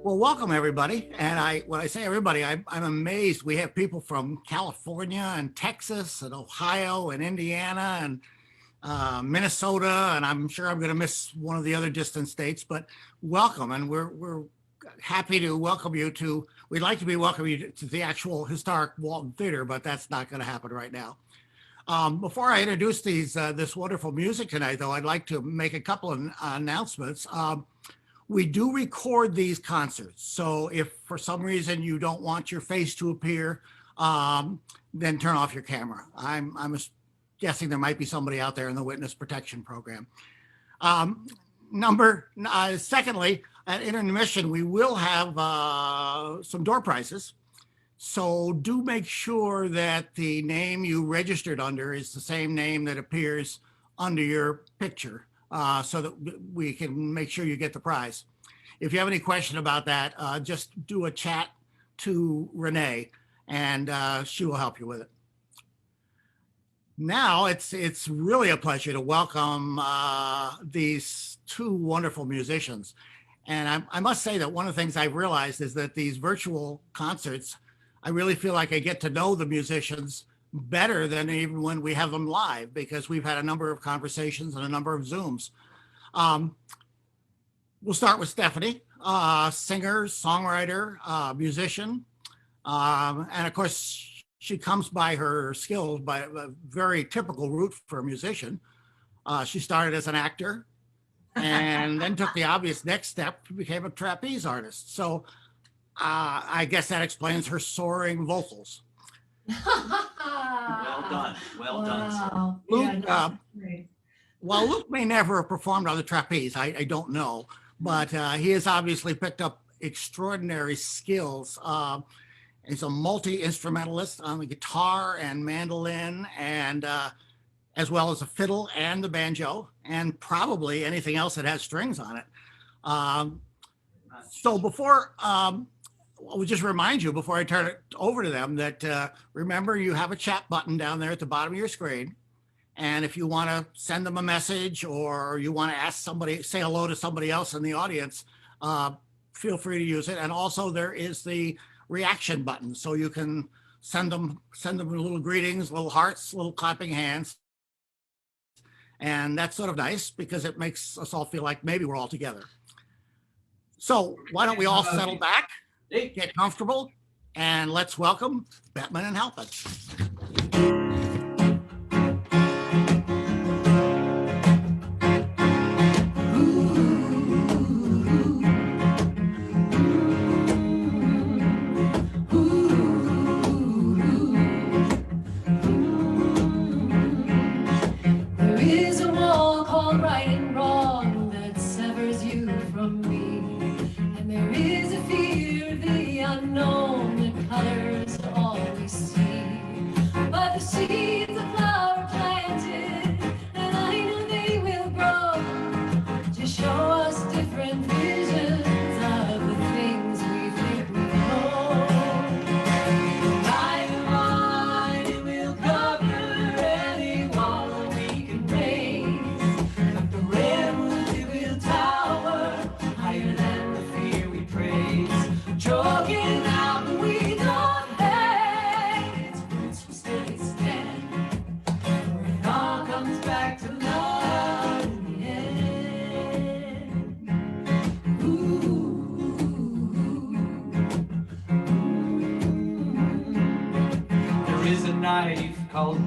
Well, welcome everybody. And when I say everybody, I'm amazed. We have people from California and Texas and Ohio and Indiana and Minnesota, and I'm sure I'm going to miss one of the other distant states, but welcome. And we're happy to welcome you to, we'd like to be welcoming you to the actual historic Walton Theater, but that's not going to happen right now. Before I introduce this wonderful music tonight, though, I'd like to make a couple of announcements. We do record these concerts, so if for some reason you don't want your face to appear, then turn off your camera. I'm guessing there might be somebody out there in the witness protection program. Secondly, at intermission, we will have some door prizes. So do make sure that the name you registered under is the same name that appears under your picture, so that we can make sure you get the prize. If you have any question about that, just do a chat to Renee and she will help you with it. Now it's really a pleasure to welcome these two wonderful musicians. And I must say that one of the things I've realized is that these virtual concerts, I really feel like I get to know the musicians better than even when we have them live, because we've had a number of conversations and a number of Zooms. We'll start with Stephanie, singer, songwriter, musician. And of course, she comes by her skills by a very typical route for a musician. She started as an actor and then took the obvious next step, became a trapeze artist. So I guess that explains her soaring vocals. Well done. Well done. Luke, well, Luke may never have performed on the trapeze. I don't know, but he has obviously picked up extraordinary skills. He's a multi-instrumentalist on the guitar and mandolin, and as well as a fiddle and the banjo, and probably anything else that has strings on it. So before, I'll just remind you before I turn it over to them that remember, you have a chat button down there at the bottom of your screen. And if you want to send them a message or you want to ask somebody, say hello to somebody else in the audience, feel free to use it. And also there is the reaction button, so you can send them little greetings, little hearts, little clapping hands. And that's sort of nice because it makes us all feel like maybe we're all together. So why don't we all settle back, get comfortable, and let's welcome Bettman and Halpin.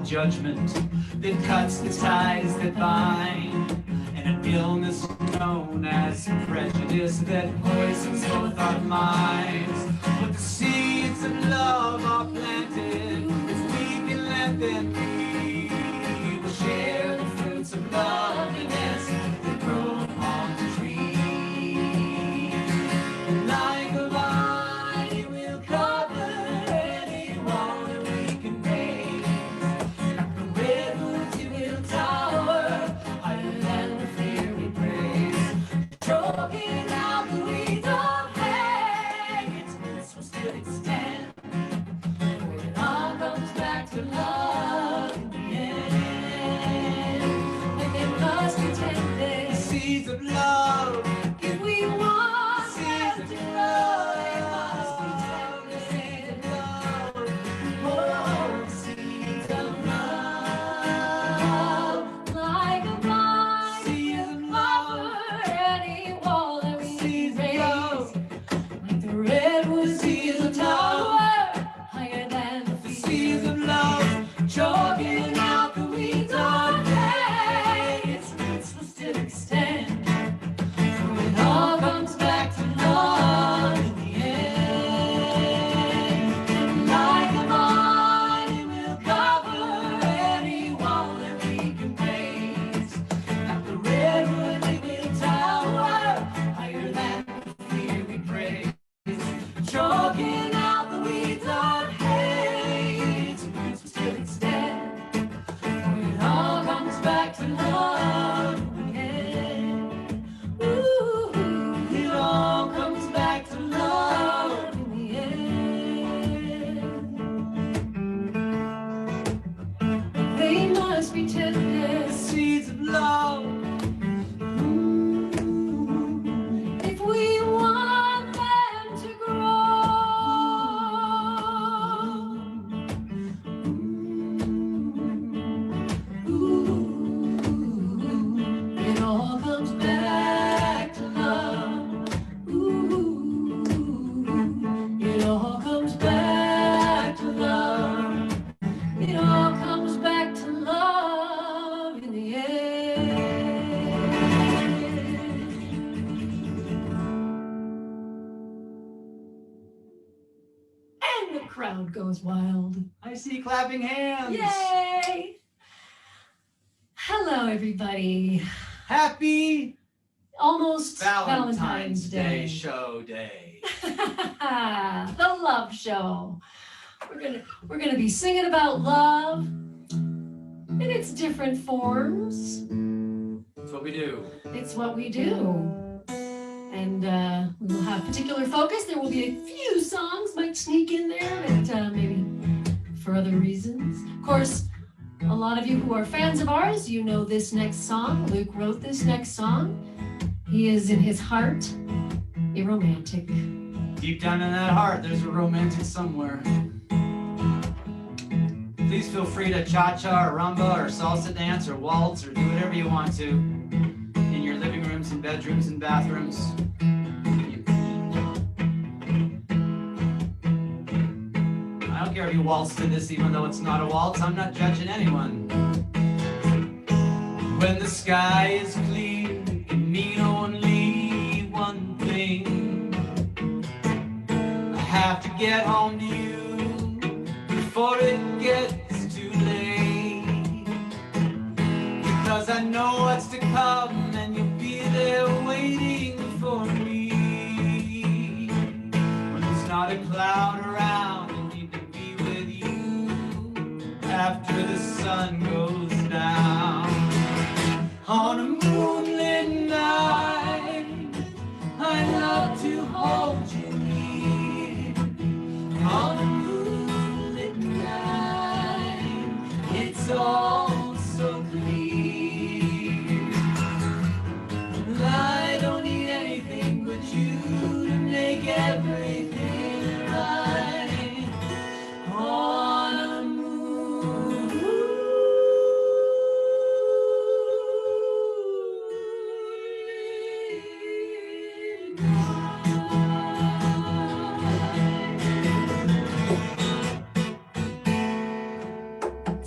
Judgment that cuts the ties that bind, and an illness known as prejudice that poisons both our minds. But the seeds of love are planted if we can let them be. We will share the fruits of loveliness that grow upon the tree. Like a vine, it will cover anyone that we can raise. Seeds of love, if we want seeds of love. us be tender seeds of love. if we want them to grow. It all comes back to love. It all comes back to love. It all comes back to love in the end. And the crowd goes wild. I see clapping hands. Yay! Hello, everybody. Happy Almost Valentine's Day show day. The love show. We're gonna be singing about love in its different forms. That's what we do. It's what we do. And we will have particular focus. There will be a few songs might sneak in there, but maybe for other reasons. Of course, a lot of you who are fans of ours, you know this next song. Luke wrote this next song. He is in his heart a romantic. Deep down in that heart, there's a romantic somewhere. Please feel free to cha-cha or rumba or salsa dance or waltz or do whatever you want to in your living rooms and bedrooms and bathrooms. I don't care if you waltz to this even though it's not a waltz. I'm not judging anyone. When the sky is clear, it can mean only one thing. I have to get home to you before it gets too late, because I know what's to come and you'll be there waiting for me. When there's not a cloud around, I need to be with you after the sun goes down. On a moonlit night, I love to hold you near. On a moonlit night, it's all so clear. I don't need anything but you to make everything right. On a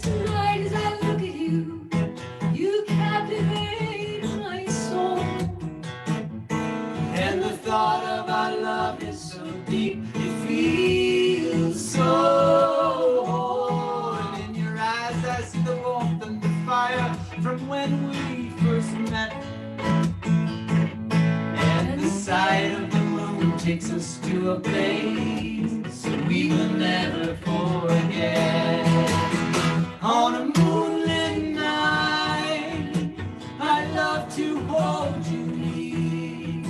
Tonight as I look at you, you captivate my soul. And the thought of our love is so deep, it feels so whole. And in your eyes I see the warmth and the fire from when we first met. And the sight of the moon takes us to a place we will never forget. On a moonlit night, I love to hold you near.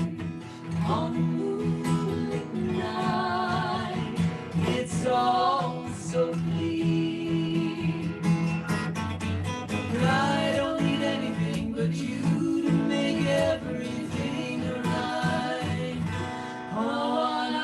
On a moonlit night, it's all so clear. I don't need anything but you to make everything right. On a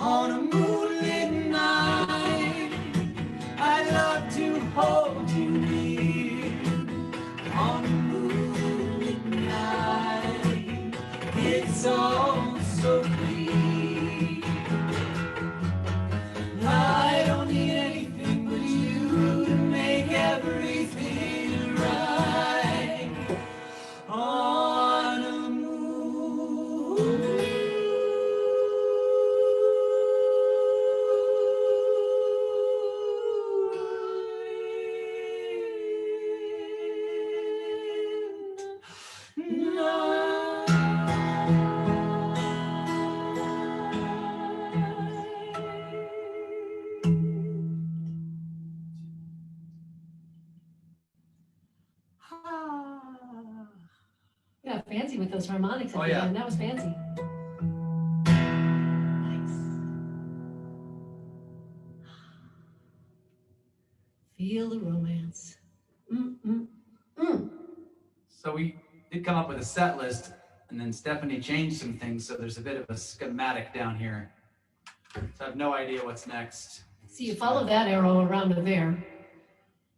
On a moonlit night, I love to hold you near. On a moonlit night, it's all so clear. I don't need anything but you to make everything right. Yeah, fancy with those harmonics at Oh, the yeah. end. That was fancy. Nice. Feel the romance. So we did come up with a set list, and then Stephanie changed some things, so there's a bit of a schematic down here. So I have no idea what's next. See, you follow that arrow around to there,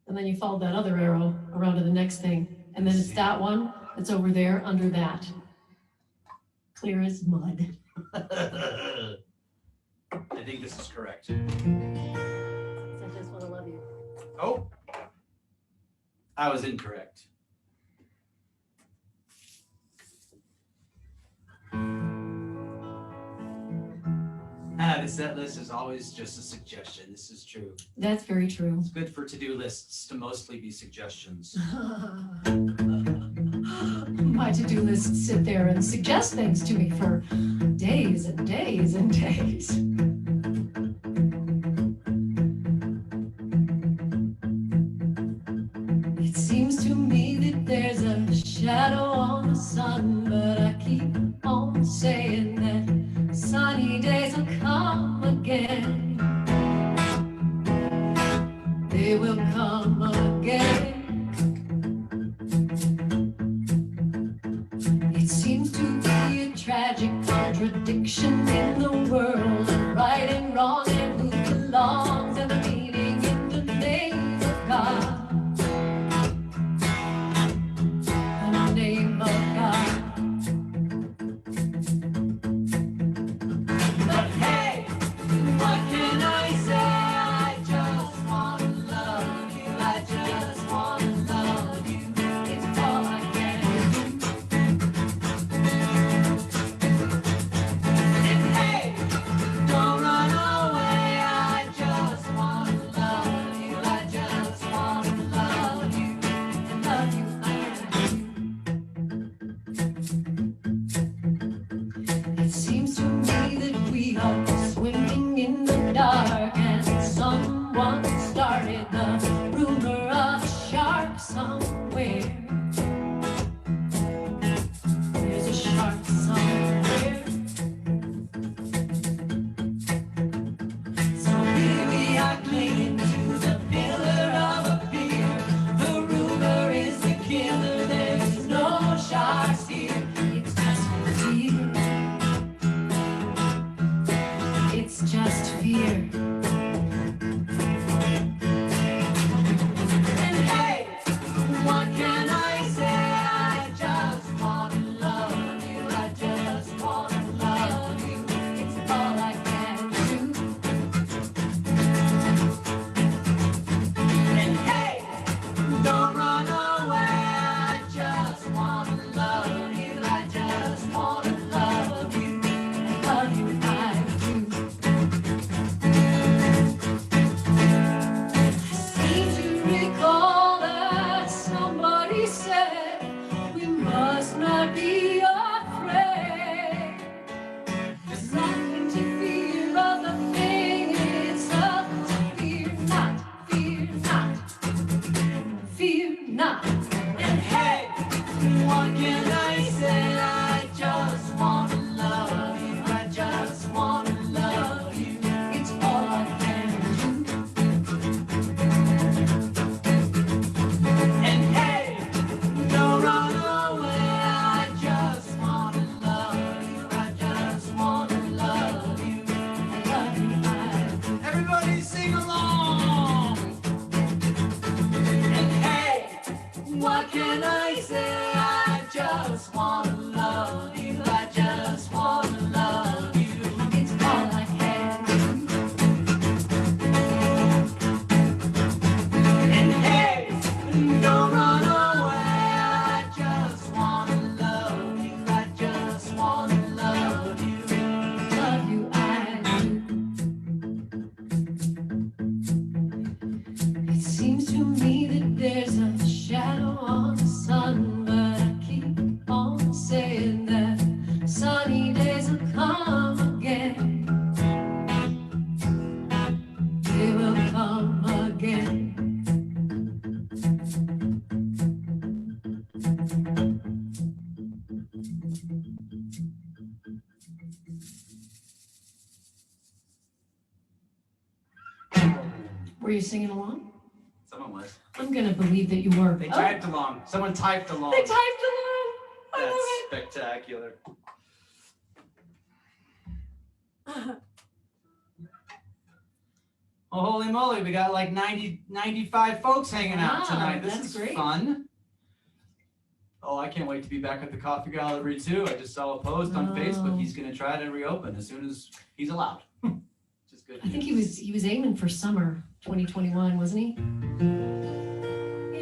and then you follow that other arrow around to the next thing, and then it's that one that's over there under that. Clear as mud. I think this is correct. I just want to love you. Oh, I was incorrect. The set list is always just a suggestion. This is true. That's very true. It's good for to-do lists to mostly be suggestions. My to-do lists sit there and suggest things to me for days and days and days. It seems to me that there's a shadow on the sun, but I keep on saying that sunny days will come again. They will come again. It seems to be a tragic contradiction in the world of right and wrong and who belongs and the meaning in the name of God. In the name of God. But hey, what can I say? I just wanna love you. I just wanna love you. It's all I can do. And hey, don't run away. I just wanna love you. I just wanna love you. And love you, I do. It seems to me that we are swimming in the dark and someone started the rumor of a shark somewhere. There's a shark somewhere. So here we are clinging to the pillar of a pier. The rumor is the killer. There's no sharks here. It's just fear. It's just fear. And hey, what can I say? I just wanna love you. I just wanna love you. It's all I can do. And hey, don't run away. I just wanna love you. I just wanna love you. And love you, I do. I seem to recall that somebody said we must not be afraid. There's nothing to fear of the thing itself. Fear not, fear not, fear not. And hey, what can I say? I just wanna love you. I just wanna love you. It's all I can do. And hey, don't run away. I just wanna love you. I just wanna love you. I love you, I do. Everybody sing along. And hey, what can I say? I just wanna love you. I just wanna love you. It's all I can do. And hey, don't run away. I just wanna love you. I just wanna love you. Love you, I do. It seems to me that there's a shadow on the sun, but I keep on you singing along? Someone was. I'm gonna believe that you were. They typed along. Someone typed along. They typed along. I That's love it. spectacular. Oh, holy moly, we got like 95 folks hanging out Wow, tonight. This that's is great. fun. Oh, I can't wait to be back at the coffee gallery too. I just saw a post on Facebook. He's going to try to reopen as soon as he's allowed. Just good I think news. he was aiming for summer 2021, wasn't he?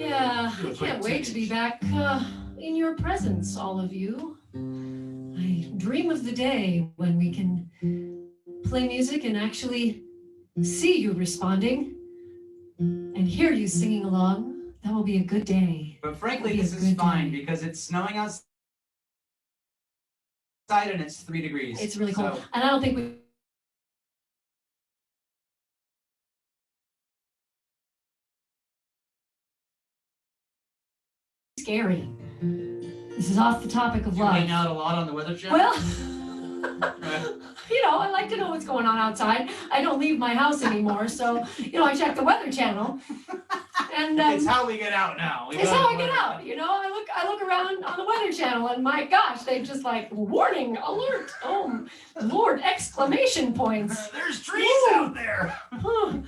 Yeah, Do a I quick can't wait to be back in your presence, all of you. I dream of the day when we can play music and actually see you responding and hear you singing along. That will be a good day. But frankly, It'll be this a is good fine day. because it's snowing outside and it's 3 degrees. It's really cold. So, And I don't think we scary. This is off the topic of you love. hang out a lot on the Weather Channel? Well, you know, I like to know what's going on outside. I don't leave my house anymore, so you know, I check the Weather Channel. And it's how we get out now. We it's go to how the I get Weather out. You know, I look around on the Weather Channel, and my gosh, they just like warning, alert, oh Lord, exclamation points. There's trees Woo. out there. Huh.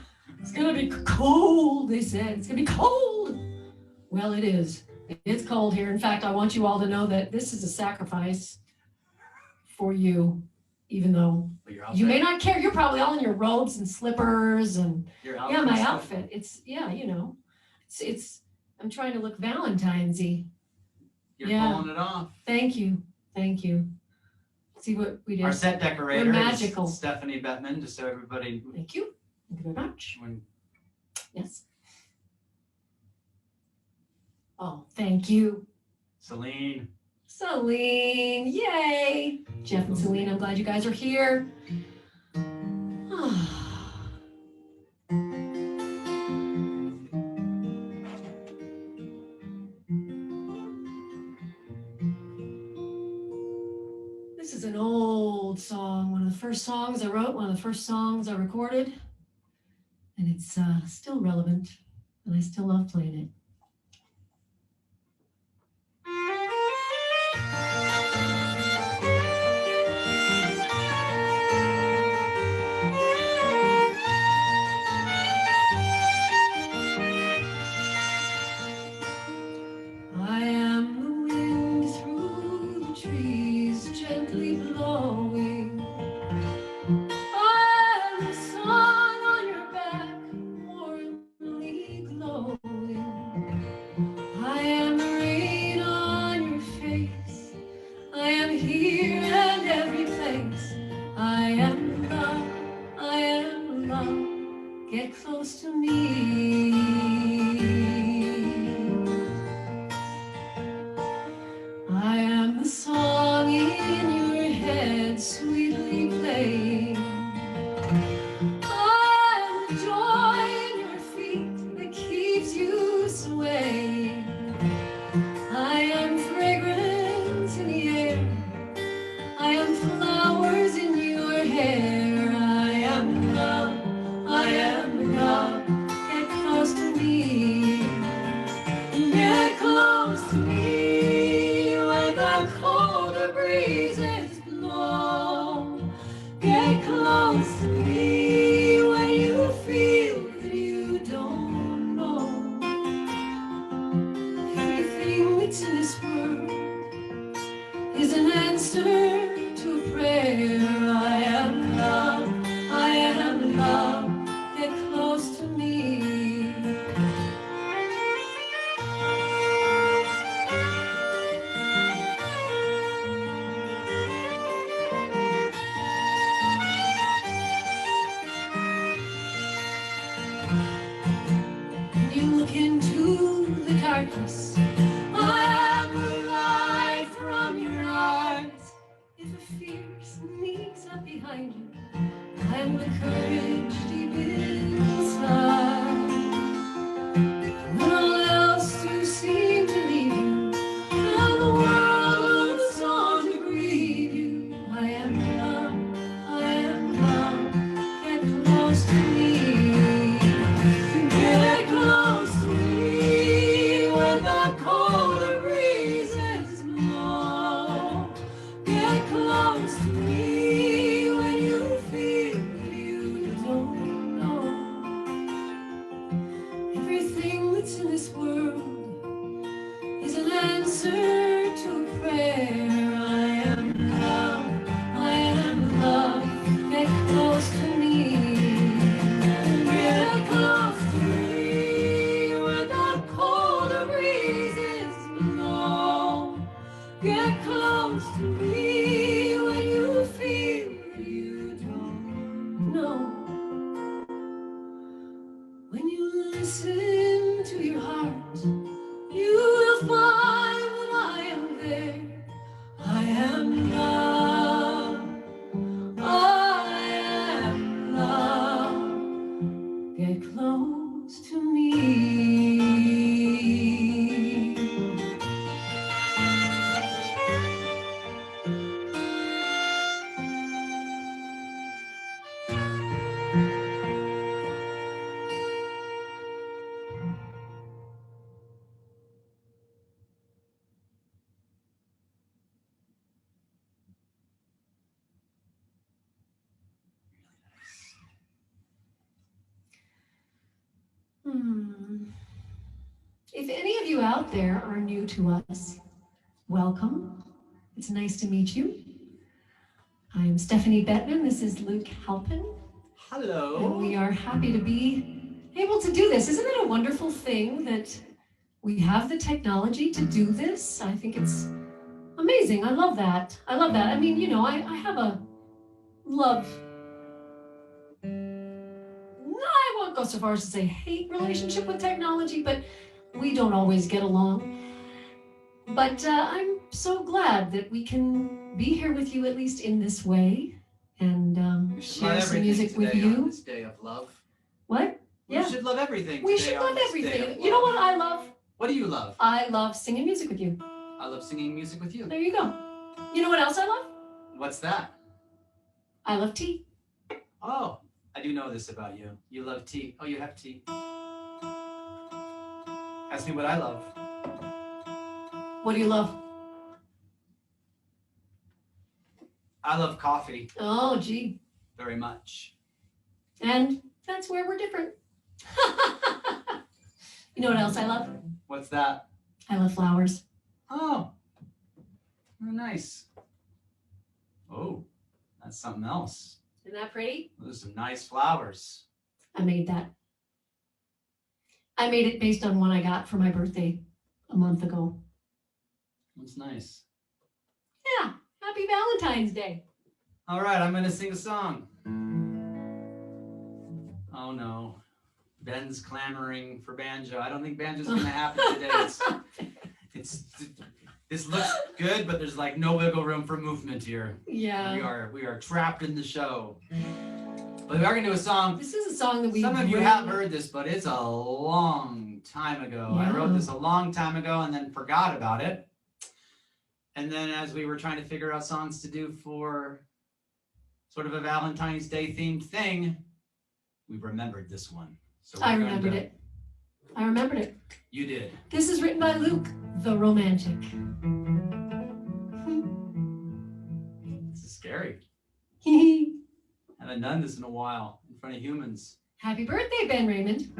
It's gonna be cold, they said. It's gonna be cold. Well, it is. It's cold here. In fact, I want you all to know that this is a sacrifice for you, even though But your you may outfit- not care. You're probably all in your robes and slippers and your yeah, my outfit's outfit. It's yeah, you know, it's I'm trying to look Valentine-y. You're Yeah. pulling it off. Thank you. See what we did. Our set decorator We're magical. is Stephanie Bettman, just so everybody. Thank you. Thank you very much. When Yes. Oh, thank you. Celine. Celine, yay! Jeff and Celine, I'm glad you guys are here. This is an old song, one of the first songs I wrote, one of the first songs I recorded, and it's still relevant, and I still love playing it. I am the wind through the trees gently blowing. I am the sun on your back warmly glowing. I am the rain on your face. I am here and every place. I am love, I am love. Get close to me. I am the song in your head sweetly playing. I am the joy in your feet that keeps you swaying. I am fragrance in the air. I am flowers in your hair. I am love, I am love. Get close to me. Get close to me when the colder breezes blow. Get close to me when you feel that you don't know. Everything that's in this world is an answer to a prayer. I am love, I am love. Get close to me. When you look into the darkness, I am the light from your eyes. If a fear sneaks Get close to me. Get close to me where the cold breezes blow. Get close to me when you feel you don't know. When you listen to your heart, you will find that I am there. I am love. I am love. Get close to me. If any of you out there are new to us, welcome. It's nice to meet you. I am Stephanie Bettman. This is Luke Halpin. Hello. And we are happy to be able to do this. Isn't it a wonderful thing that we have the technology to do this? I think it's amazing. I love that. I love that. I mean, you know, I have a love, I won't go so far as to say hate relationship with technology, but we don't always get along. But I'm so glad that we can be here with you, at least in this way, and share some music with you. On this day of love. What? Yeah. We should love everything. We today should on love this day of everything. love. You know what I love? What do you love? I love singing music with you. I love singing music with you. There you go. You know what else I love? What's that? I love tea. Oh, I do know this about you. You love tea. Oh, you have tea. Ask me what I love. What do you love? I love coffee Oh, gee. very much. And that's where we're different. You know what else I love? What's that? I love flowers. Oh, nice. Oh, that's something else. Isn't that pretty? Those are some nice flowers. I made that. I made it based on one I got for my birthday a month ago. That's nice. Yeah, happy Valentine's Day. All right, I'm going to sing a song. Oh, no. Ben's clamoring for banjo. I don't think banjo's going to happen today. This looks good, but there's like no wiggle room for movement here. Yeah. We are trapped in the show. But we are going to do a song. This is a song that we Some of you have heard this, but it's a long time ago. I wrote this a long time ago and then forgot about it. And then as we were trying to figure out songs to do for sort of a Valentine's Day themed thing, we remembered this one. So I remembered it. I remembered it. You did. This is written by Luke, the romantic. This is scary. Happy Haven't done this in a while in front of humans. birthday, Ben Raymond.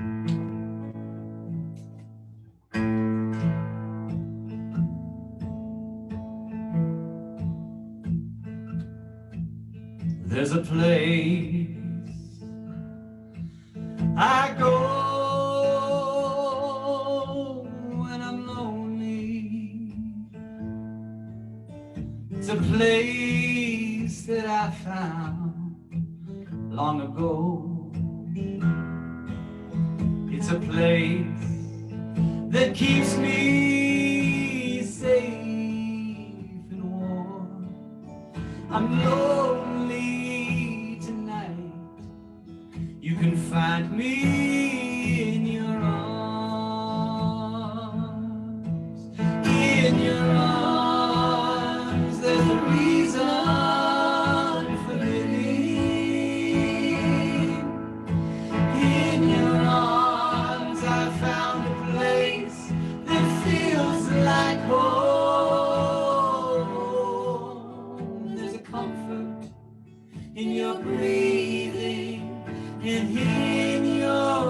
There's a place I go when I'm lonely. It's a place that I found long ago. It's a place that keeps me safe and warm. I'm lonely tonight. You can find me in your arms. In your arms, there's a reason for living. In your arms, I found a place that feels like home. There's a comfort in your breathing and in your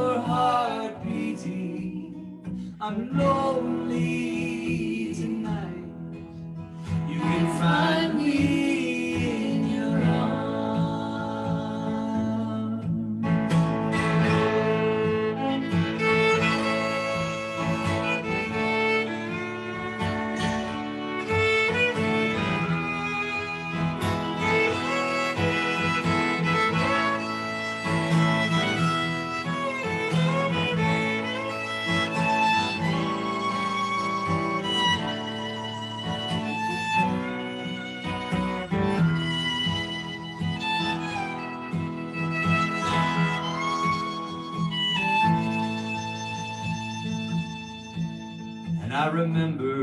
I remember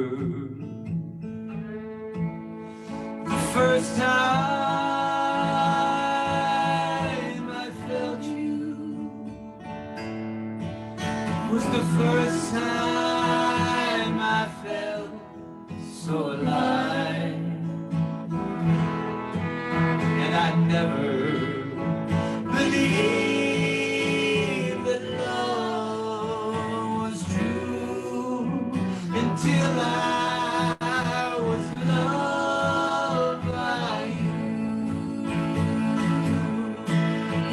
the first time I felt you was the first time I felt so alive. And I never believed that love was true until I was loved by you.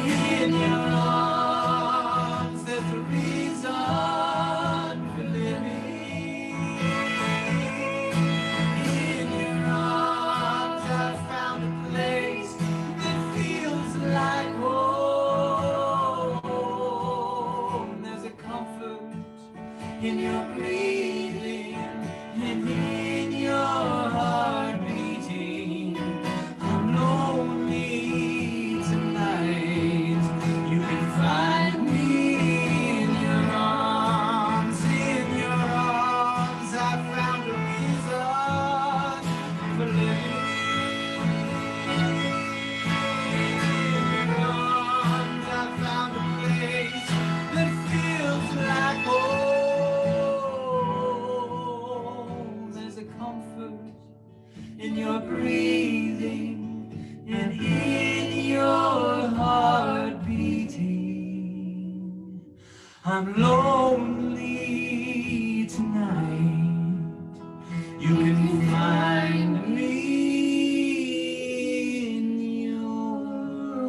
In your arms, there's a reason for living. In your arms, I found a place that feels like home. There's a comfort in your breathing and in your heart beating. I'm lonely tonight. You can find me in your arms. In your arms, I found a reason for living. In your arms, I found a place that feels like home. There's a comfort in your breathing and in your heart beating. I'm lonely tonight. You can find me in your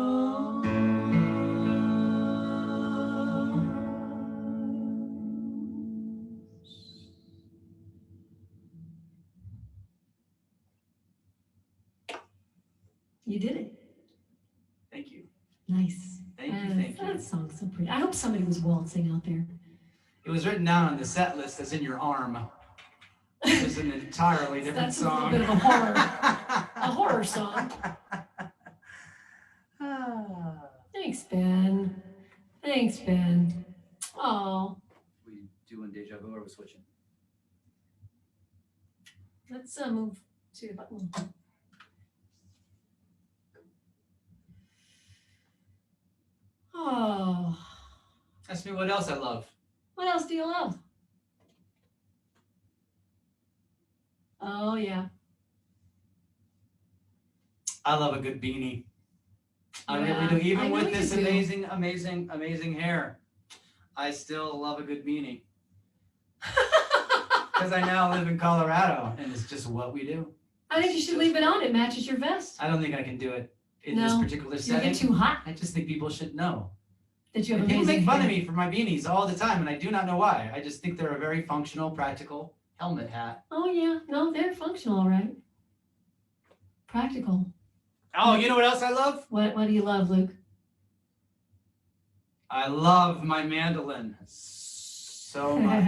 arms. You did it. Thank you. Nice. Thank you, thank you. That song's so pretty. I hope somebody was waltzing out there. It was written down on the set list as In Your Arm. It was an entirely different That's song. a little bit of a horror song. Thanks, Ben. Thanks, Ben. Oh, We doing Deja Vu or we switching? let's move to the button. Oh, Ask me what else I love. what else do you love? Oh, yeah. I love a good beanie. I Yeah, really do. I Even know with you this do. amazing hair, I still love a good beanie. Because I now live in Colorado, and it's just what we do. I think you should leave it on. It matches your vest. I don't think I can do it in No, this particular You setting. get too hot I just think people should know. that you have And people amazing make fun hair. of me for my beanies all the time, and I do not know why. I just think they're a very functional, practical helmet hat. Oh, yeah. No, they're functional, all right. Practical. Oh, you know what else I love? What do you love, Luke? I love my mandolin so much.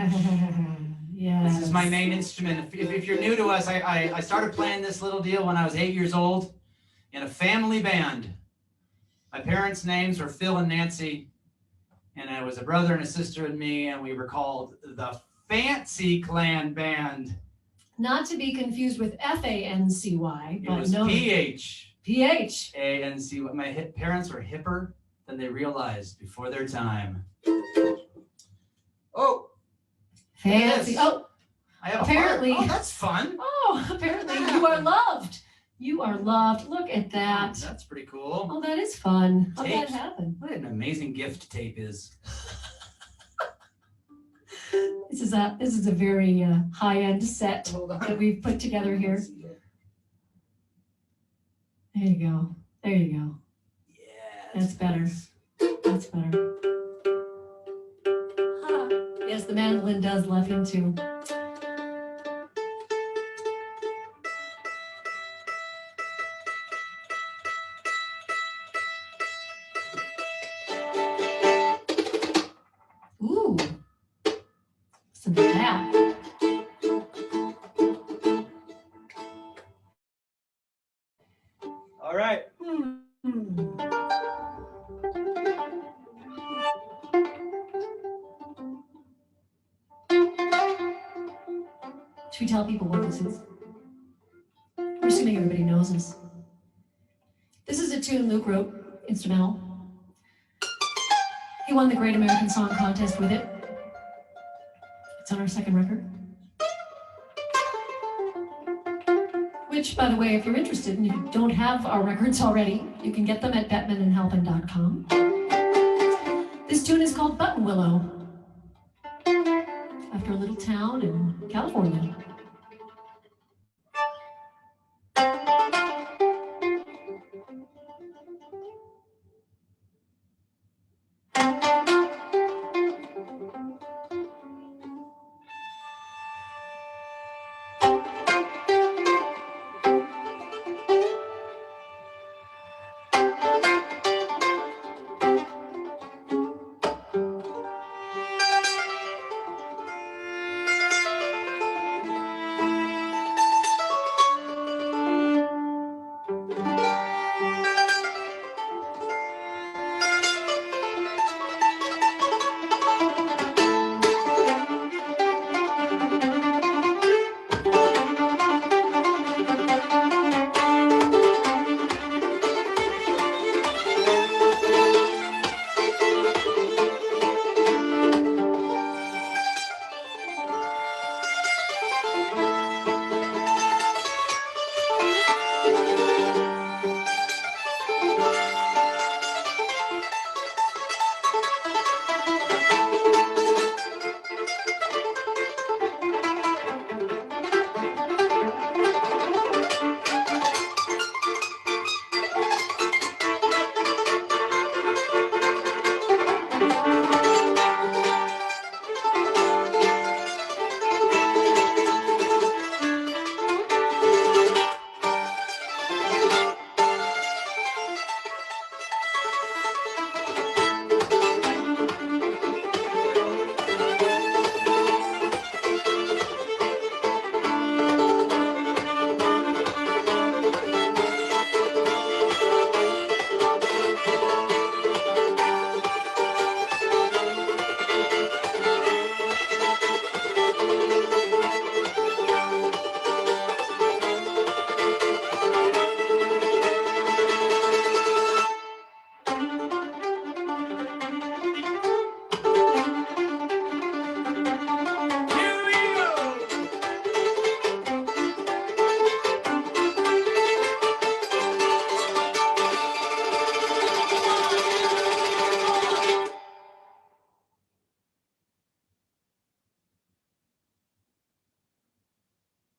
Yes. This is my main instrument. If you're new to us, I started playing this little deal when I was 8 years old in a family band. My parents' names were Phil and Nancy, and it was a brother and a sister and me, and we were called the Fancy Clan Band. Not to be confused with FANCY, It but was no. PHANCY. PH. My parents were hipper than they realized before their time. Oh, Fancy. Yes. Oh, I have Apparently- a heart. Oh, that's fun. apparently you are loved. You are loved. Look at that. That's pretty cool. Oh, that is fun. How'd that Tapes. happen? What an amazing gift tape is. This is a very high-end set Hold on. that we've put together here. There you go. There you go. Yeah. That's better. That's better. Ah, yes, the mandolin does love him too. Ooh. Listen to that. All right. Should we tell people what this is? We're assuming everybody knows this. This is a tune Luke wrote, instrumental. He won the Great American Song Contest with it. It's on our second record. Which, by the way, if you're interested and you don't have our records already, you can get them at bettmanandhalpin.com. This tune is called Button Willow, after a little town in California.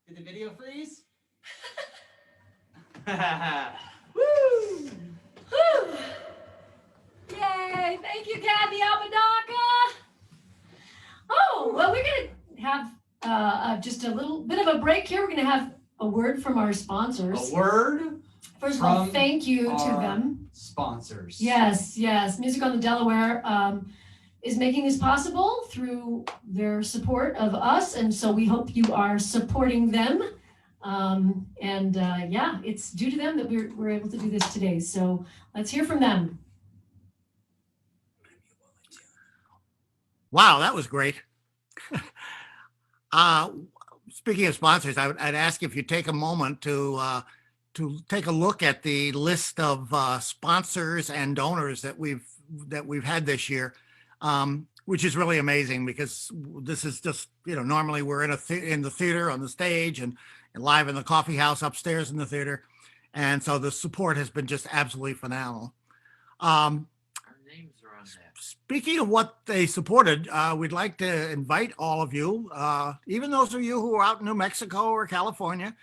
Did the video freeze? Woo! Whew. Yay! Thank you, Kathy Apodaca. Oh, well, we're going to have just a little bit of a break here. We're going to have a word from our sponsors. A word First of all, from thank you to our them. sponsors. Yes, yes. Music on the Delaware is making this possible through their support of us, and so we hope you are supporting them. Yeah, it's due to them that we're able to do this today. So let's hear from them. Wow, that was great. Speaking of sponsors, I'd ask if you take a moment to take a look at the list of sponsors and donors that we've had this year, which is really amazing because this is just, normally we're in the theater on the stage and live in the coffee house upstairs in the theater, and so the support has been just absolutely phenomenal. Our names are on that. Speaking of what they supported, we'd like to invite all of you, even those of you who are out in New Mexico or California,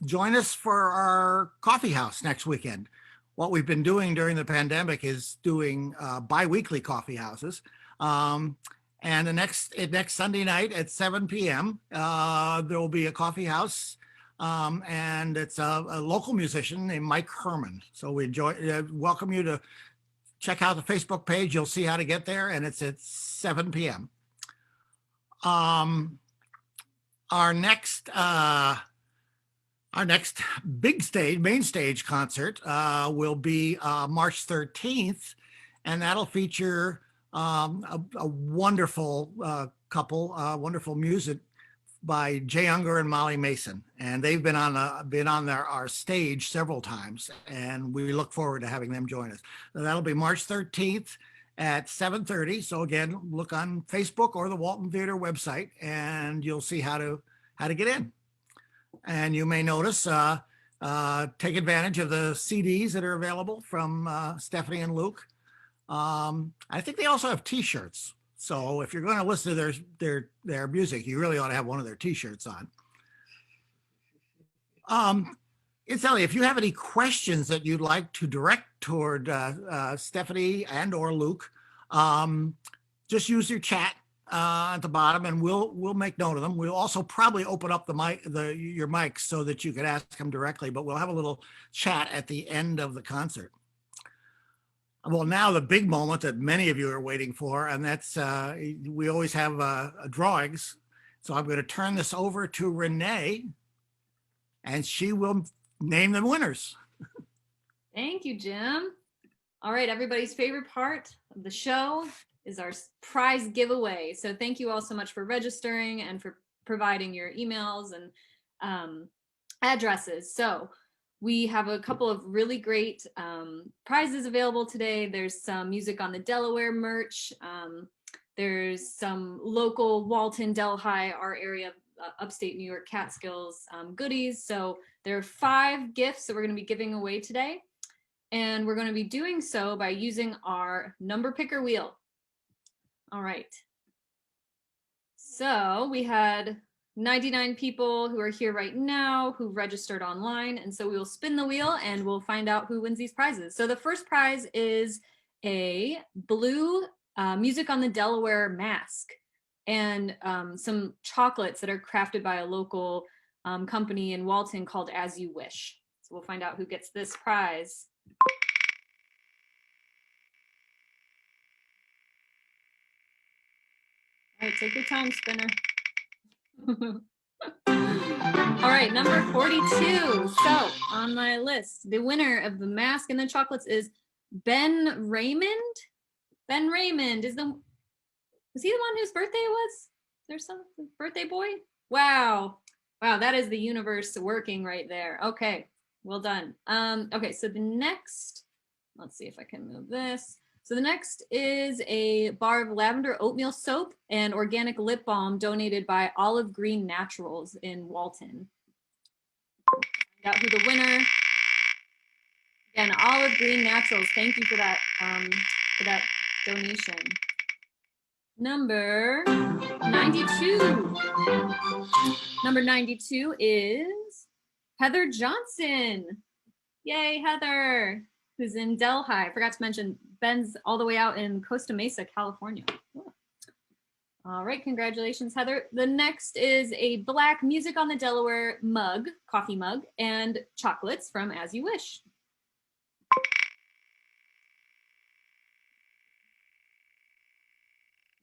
join us for our coffee house next weekend. What we've been doing during the pandemic is doing bi-weekly coffee houses. And the next Sunday night at 7 p.m., there will be a coffee house, and it's a local musician named Mike Herman. So we welcome you to check out the Facebook page. You'll see how to get there, and it's at 7 p.m. Our next main stage concert will be March 13th, and that'll feature a wonderful couple, wonderful music by Jay Unger and Molly Mason, and they've been on our stage several times, and we look forward to having them join us. That'll be March 13th at 7:30. So again, look on Facebook or the Walton Theater website, and you'll see how to get in. And you may notice, take advantage of the CDs that are available from Stephanie and Luke. I think they also have T-shirts. So if you're going to listen to their music, you really ought to have one of their T-shirts on. Incidentally, if you have any questions that you'd like to direct toward Stephanie and or Luke, just use your chat at the bottom, and we'll make note of them. We'll also probably open up your mics so that you could ask them directly, but we'll have a little chat at the end of the concert. Well, now the big moment that many of you are waiting for, and that's we always have drawings. So I'm going to turn this over to Renee, and she will name the winners. Thank you, Jim. All right, everybody's favorite part of the show is our prize giveaway. So thank you all so much for registering and for providing your emails and addresses. So we have a couple of really great prizes available today. There's some Music on the Delaware merch. There's some local Walton, Delhi, our area, upstate New York, Catskills goodies. So there are 5 gifts that we're going to be giving away today. And we're going to be doing so by using our number picker wheel. All right. So we had 99 people who are here right now who registered online. And so we will spin the wheel and we'll find out who wins these prizes. So the first prize is a blue Music on the Delaware mask and some chocolates that are crafted by a local company in Walton called As You Wish. So we'll find out who gets this prize. All right, take your time, spinner. All right, number 42. So on my list, the winner of the mask and the chocolates is Ben Raymond. Ben Raymond was he the one whose birthday it was? Is there some birthday boy? Wow. Wow, that is the universe working right there. Okay, well done. Okay, so the next, let's see if I can move this. So the next is a bar of lavender oatmeal soap and organic lip balm donated by Olive Green Naturals in Walton. Got who the winner. Again, Olive Green Naturals. Thank you for that donation. Number 92. Number 92 is Heather Johnson. Yay, Heather, who's in Delhi. I forgot to mention Ben's all the way out in Costa Mesa, California. Cool. All right, congratulations, Heather. The next is a black Music on the Delaware mug, coffee mug, and chocolates from As You Wish.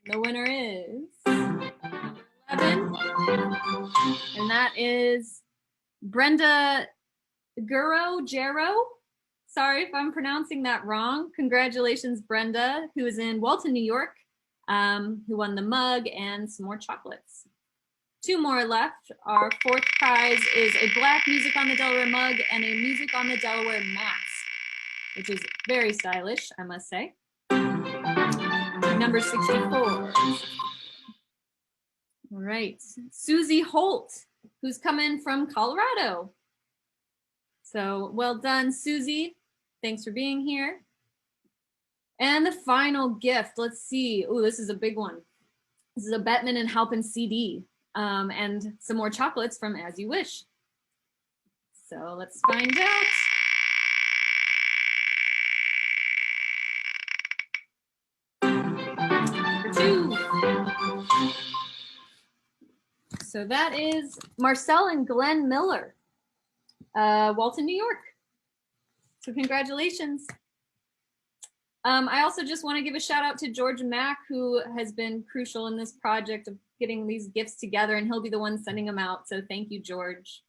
The winner is 11, and that is Brenda Gero. Sorry if I'm pronouncing that wrong. Congratulations, Brenda, who is in Walton, New York, who won the mug and some more chocolates. 2 more left. Our 4th prize is a black Music on the Delaware mug and a Music on the Delaware mask, which is very stylish, I must say. Number 64. All right, Susie Holt, who's come in from Colorado. So well done, Susie. Thanks for being here. And the final gift, let's see. Oh, this is a big one. This is a Bettman and Halpin CD and some more chocolates from As You Wish. So let's find out. Number 2. So that is Marcel and Glenn Miller. Walton, New York. So congratulations. I also just want to give a shout out to George Mack, who has been crucial in this project of getting these gifts together, and he'll be the one sending them out. So thank you, George.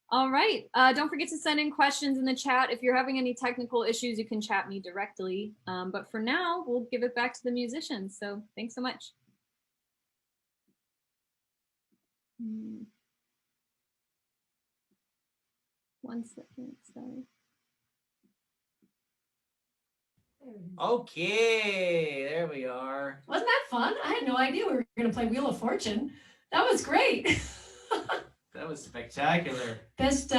All right. Don't forget to send in questions in the chat. If you're having any technical issues, you can chat me directly. But for now, we'll give it back to the musicians. So thanks so much. Hmm. 1 second, sorry. Okay, there we are. Wasn't that fun? I had no idea we were going to play Wheel of Fortune. That was great. That was spectacular. Best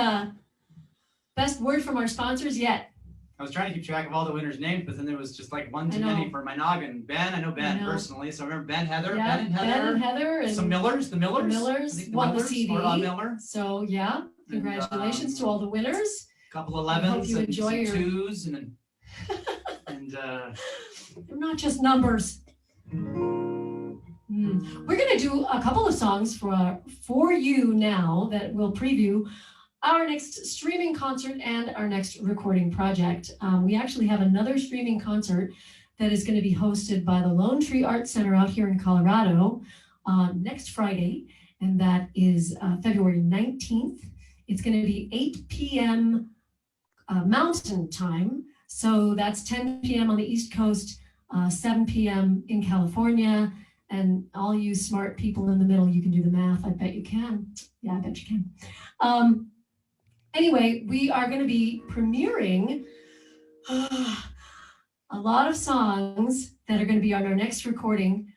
word from our sponsors yet. I was trying to keep track of all the winners' names, but then there was just like one I too know. many for my noggin. Ben, I know Ben I know. personally, so I remember Ben, Heather, Yeah, Ben and Heather. and Some Millers, the Millers. Millers I think the won the Millers, CD. or Miller. So yeah, congratulations to all the winners. A couple I hope 11s you and enjoy some your- 2s and They're not just numbers. We're going to do a couple of songs for you now that will preview our next streaming concert and our next recording project. We actually have another streaming concert that is going to be hosted by the Lone Tree Art Center out here in Colorado next Friday, and that is February 19th. It's going to be 8 p.m. Mountain Time, so that's 10 p.m. on the East Coast, 7 p.m. in California, and all you smart people in the middle, you can do the math. I bet you can. Yeah, I bet you can. Anyway, we are going to be premiering a lot of songs that are going to be on our next recording,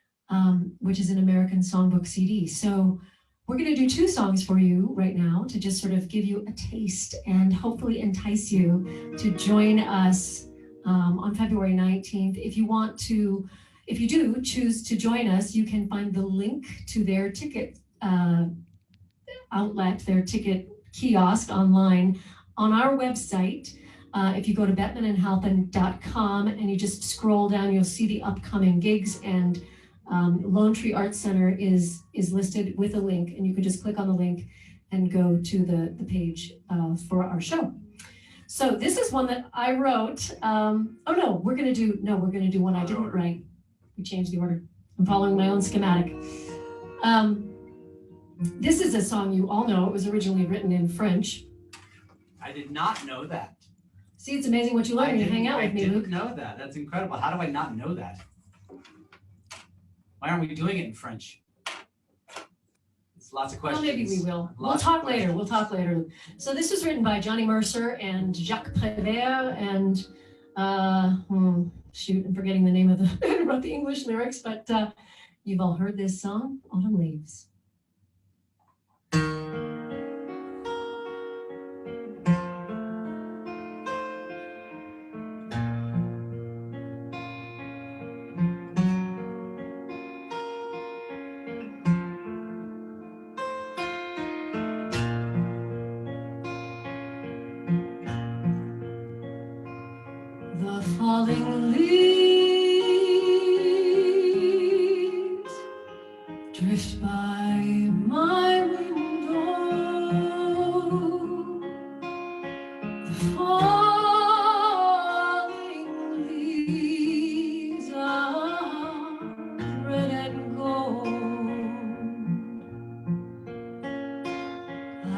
which is an American Songbook CD. So we're going to do 2 songs for you right now to just sort of give you a taste and hopefully entice you to join us on February 19th. If you do choose to join us, you can find the link to their ticket outlet, their ticket kiosk online on our website. If you go to bettmanandhalpin.com and you just scroll down, you'll see the upcoming gigs, and Lone Tree Art Center is listed with a link, and you can just click on the link and go to the page for our show. So this is one that I wrote. We're gonna do one I didn't write. We changed the order. I'm following my own schematic. This is a song you all know. It was originally written in French. I did not know that. See, it's amazing what you learn when you hang out with me, Luke. I didn't know that. That's incredible. How do I not know that? Why aren't we doing it in French? It's lots of questions. Well, maybe we will. We'll Lots of talk later. questions. We'll talk later. So this was written by Johnny Mercer and Jacques Prévert, and I'm forgetting the name of the wrote the English lyrics, but you've all heard this song, Autumn Leaves. The falling leaves drift by my window. The falling leaves are red and gold.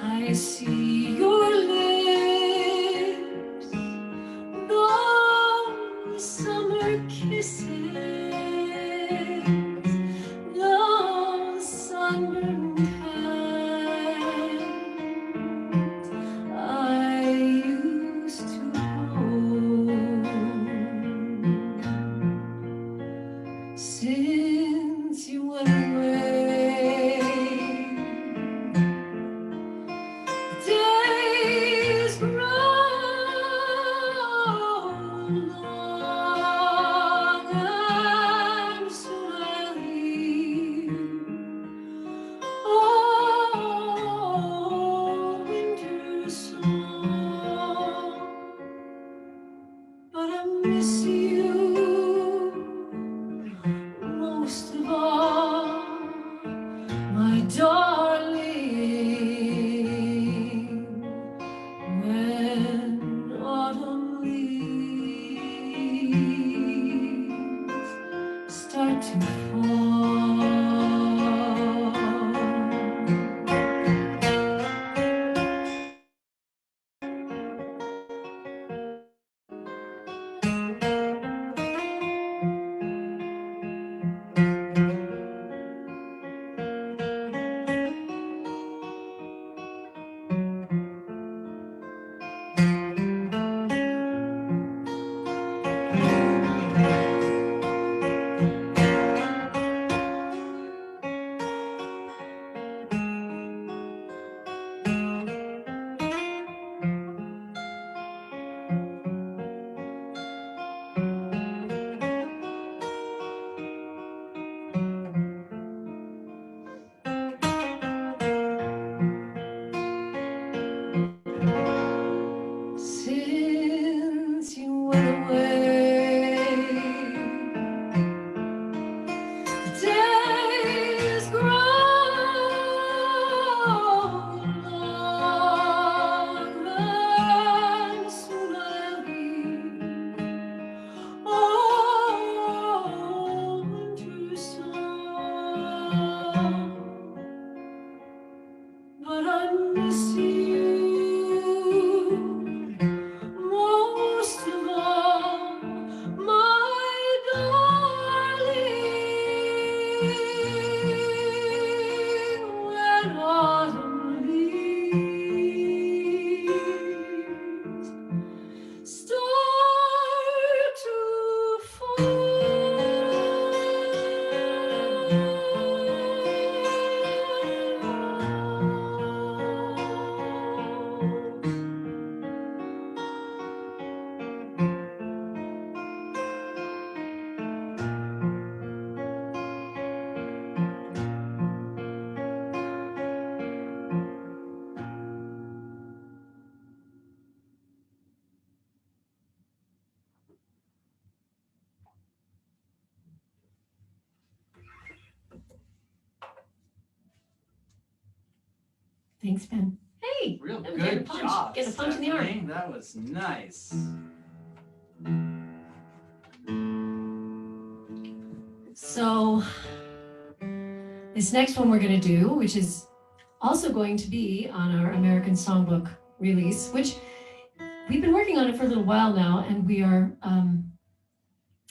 I see your lips, those summer Thanks, Ben. Hey, Real I'm getting a good punch. job. Getting a punch in the arm. Stephanie. That was nice. So this next one we're going to do, which is also going to be on our American Songbook release, which we've been working on it for a little while now, and we are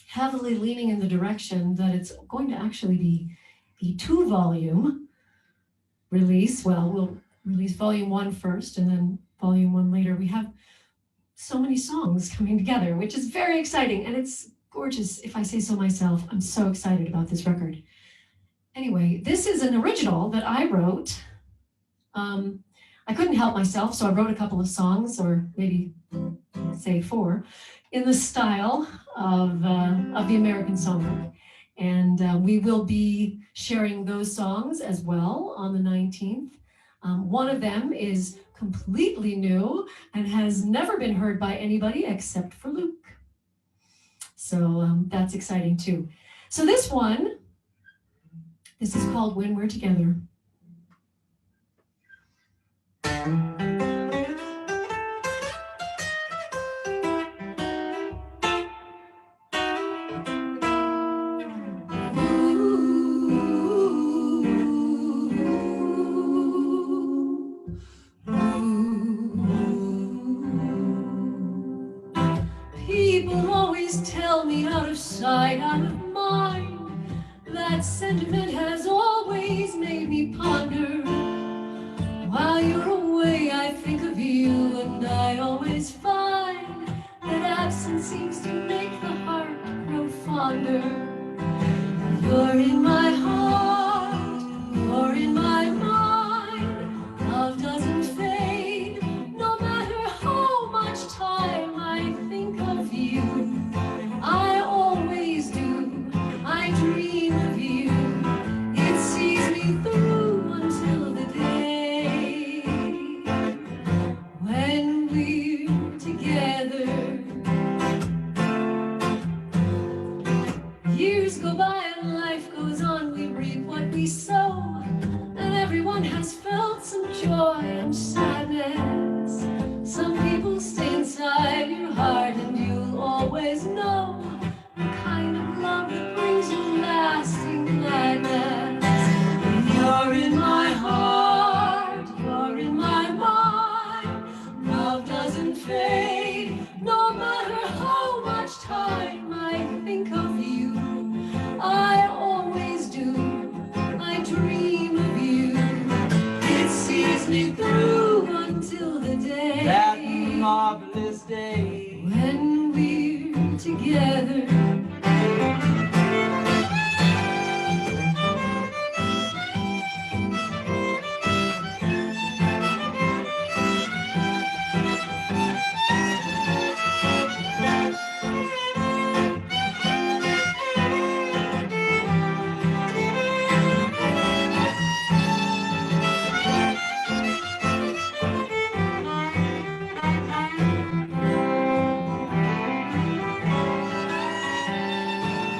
heavily leaning in the direction that it's going to actually be a 2-volume release. Well, we'll release volume 1 first and then volume 1 later. We have so many songs coming together, which is very exciting, and it's gorgeous, if I say so myself. I'm so excited about this record. Anyway, this is an original that I wrote. I couldn't help myself, so I wrote a couple of songs, or maybe say 4, in the style of the American Songbook. And we will be sharing those songs as well on the 19th. One of them is completely new and has never been heard by anybody except for Luke. So that's exciting too. So this is called When We're Together. People always tell me out of sight, out of mind. That sentiment has always made me ponder. While you're away, I think of you, and I always find that absence seems to make the heart grow fonder. You're in my heart, you're in my mind. Love doesn't fade, no matter how much time I think of you. I always do, I dream of you. It sees me through until the day when we're together. Years go by and life goes on, we reap what we sow, and everyone has felt some joy and sadness. Some people stay inside your heart, and you'll always know the kind of love that brings you lasting gladness. You're in my heart, you're in my mind. Love doesn't fade, no matter how much time I think of you. I always do, I dream of you. It sees me through until the day, That marvelous day when we're together.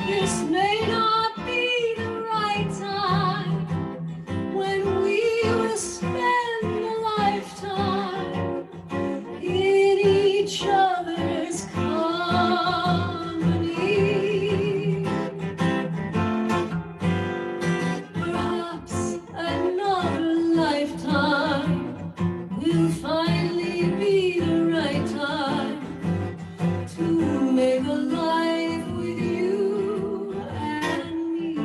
This may not be the right time when we will spend a lifetime in each other's company. Perhaps another lifetime will finally be the right time to make a life with you and me.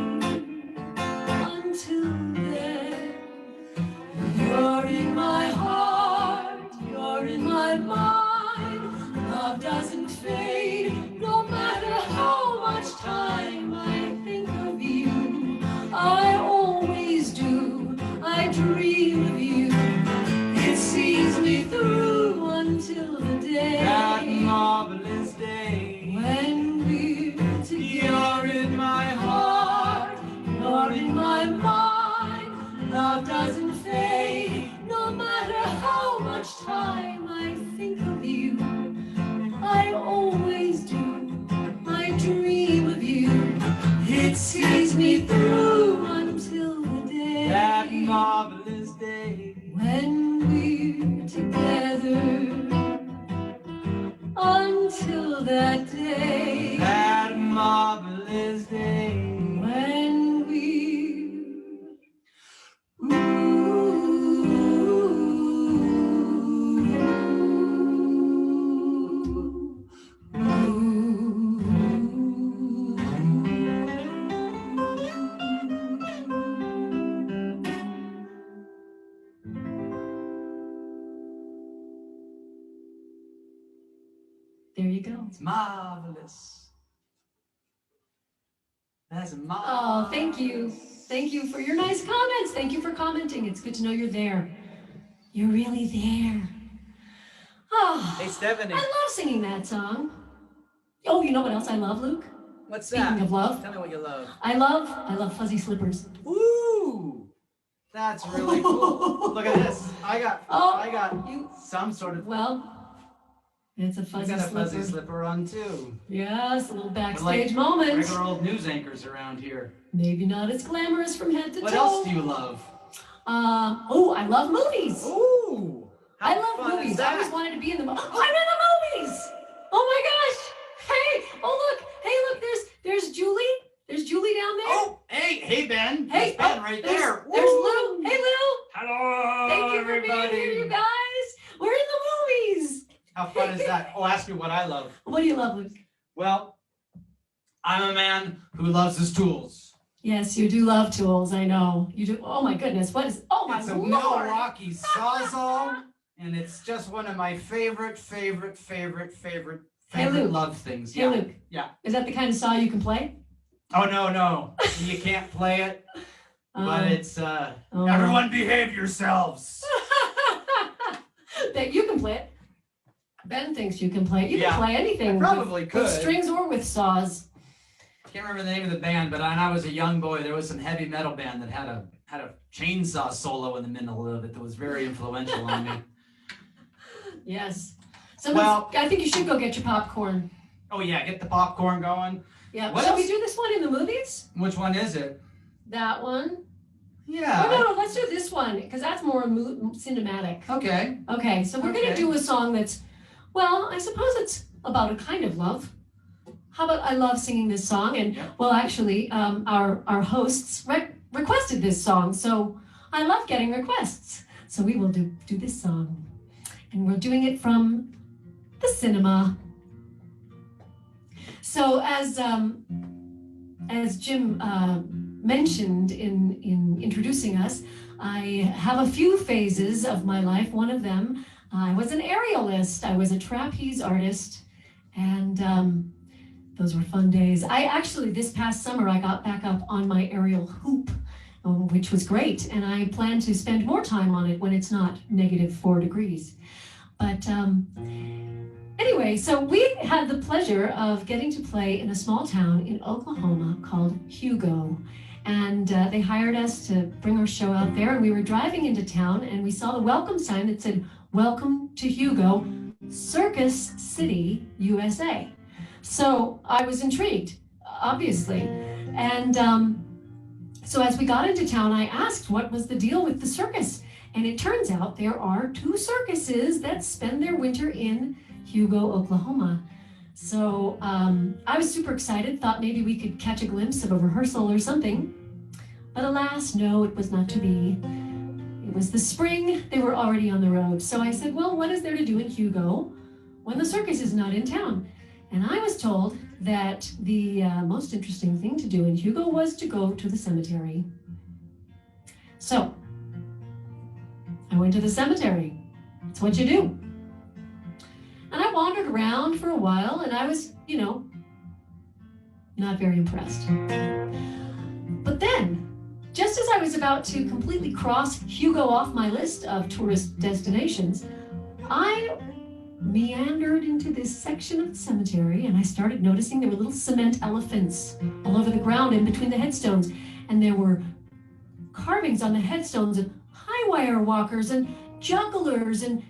Until then, you're in my heart, you're in my mind. Love doesn't fade, no matter how much time I think of you. I always do, I dream of you. It sees me through until the day, that marvelous day when we're together. You're in my heart, You're in my mind. Love doesn't fade, no matter how much time I think of you. I always till that day. That marvelous day. When we there you go. It's marvelous. That's marvelous. Oh, thank you. Thank you for your nice comments. Thank you for commenting. It's good to know you're there. You're really there. Oh, Hey, Stephanie. I love singing that song. Oh, you know what else I love, Luke? What's Speaking that? of love, Tell me what you love. I love fuzzy slippers. Ooh, that's really cool. Look at this. I got you, some sort of. well, it's a I fuzzy got a slipper. fuzzy slipper on too. Yes, a little We're backstage like moment. regular old news anchors around here. Maybe not as glamorous from head to What toe. else do you love? Oh, I love movies. Ooh, how I love fun is movies. I that? always wanted to be in the. I'm in the movies. Oh my gosh! Hey! Oh look! Hey look! There's Julie. There's Julie down there. Oh, hey Ben. Hey, There's Ben right there. There's Lou. Hey Lou. Hello, Thank you for everybody. being here, you guys. We're in the movies. How fun is that? Oh, ask me what I love. What do you love, Luke? Well, I'm a man who loves his tools. Yes, you do love tools. I know you do. Oh my goodness! What is? Oh my It's a lord! Milwaukee Sawzall, and it's just one of my favorite Hey, Luke. love things. Hey Yeah. Luke. Yeah. Is that the kind of saw you can play? Oh no, you can't play it, but it's oh. everyone behave yourselves. That you can play it. Ben thinks you can play it. You Yeah, can play anything. I probably with could. strings or with saws. Can't remember the name of the band, but when I was a young boy, there was some heavy metal band that had a chainsaw solo in the middle of it that was very influential on me. Yes. Well- I think you should go get your popcorn. Oh yeah, get the popcorn going. Yeah. What Shall else? we do this one in the movies? Which one is it? That one? Yeah. Oh, no, let's do this one because that's more cinematic. Okay. Okay, so we're going to Okay. do a song that's, well, I suppose it's about a kind of love. How about I love singing this song? And, Yeah. well, actually, our hosts requested this song, so I love getting requests. So we will do this song. And we're doing it from the cinema. So as Jim mentioned in introducing us, I have a few phases of my life. One of them, I was an aerialist. I was a trapeze artist, and those were fun days. I actually, this past summer, I got back up on my aerial hoop, which was great, and I plan to spend more time on it when it's not -4 degrees. But anyway, so we had the pleasure of getting to play in a small town in Oklahoma called Hugo. And they hired us to bring our show out there. And we were driving into town and we saw the welcome sign that said, "Welcome to Hugo, Circus City, USA." So I was intrigued, obviously. And so as we got into town, I asked what was the deal with the circus. And it turns out there are 2 circuses that spend their winter in Hugo, Oklahoma. So I was super excited, thought maybe we could catch a glimpse of a rehearsal or something. But alas, no, it was not to be. It was the spring, they were already on the road. So I said, well, what is there to do in Hugo when the circus is not in town? And I was told that the most interesting thing to do in Hugo was to go to the cemetery. So I went to the cemetery. It's what you do. And I wandered around for a while and I was, not very impressed. But then, just as I was about to completely cross Hugo off my list of tourist destinations, I meandered into this section of the cemetery and I started noticing there were little cement elephants all over the ground in between the headstones. And there were carvings on the headstones of high wire walkers and jugglers and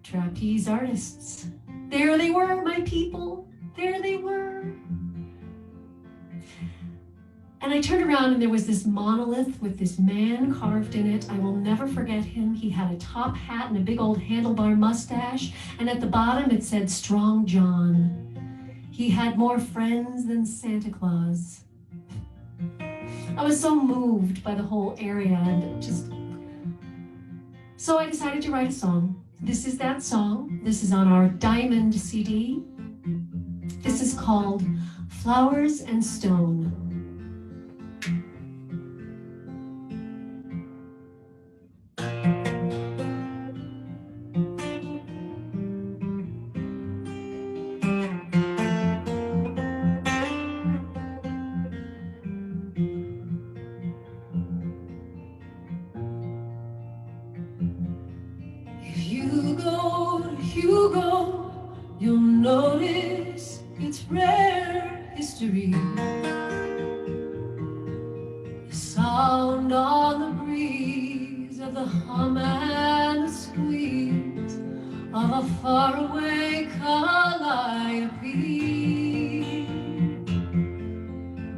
trapeze artists. There they were, my people. There they were. And I turned around and there was this monolith with this man carved in it. I will never forget him. He had a top hat and a big old handlebar mustache. And at the bottom it said Strong John. He had more friends than Santa Claus. I was so moved by the whole area and so I decided to write a song. This is that song. This is on our Diamond CD. This is called Flowers and Stone. Hugo, you'll notice it's rare history. The sound on the breeze of the hum and the squeeze of a faraway calliope.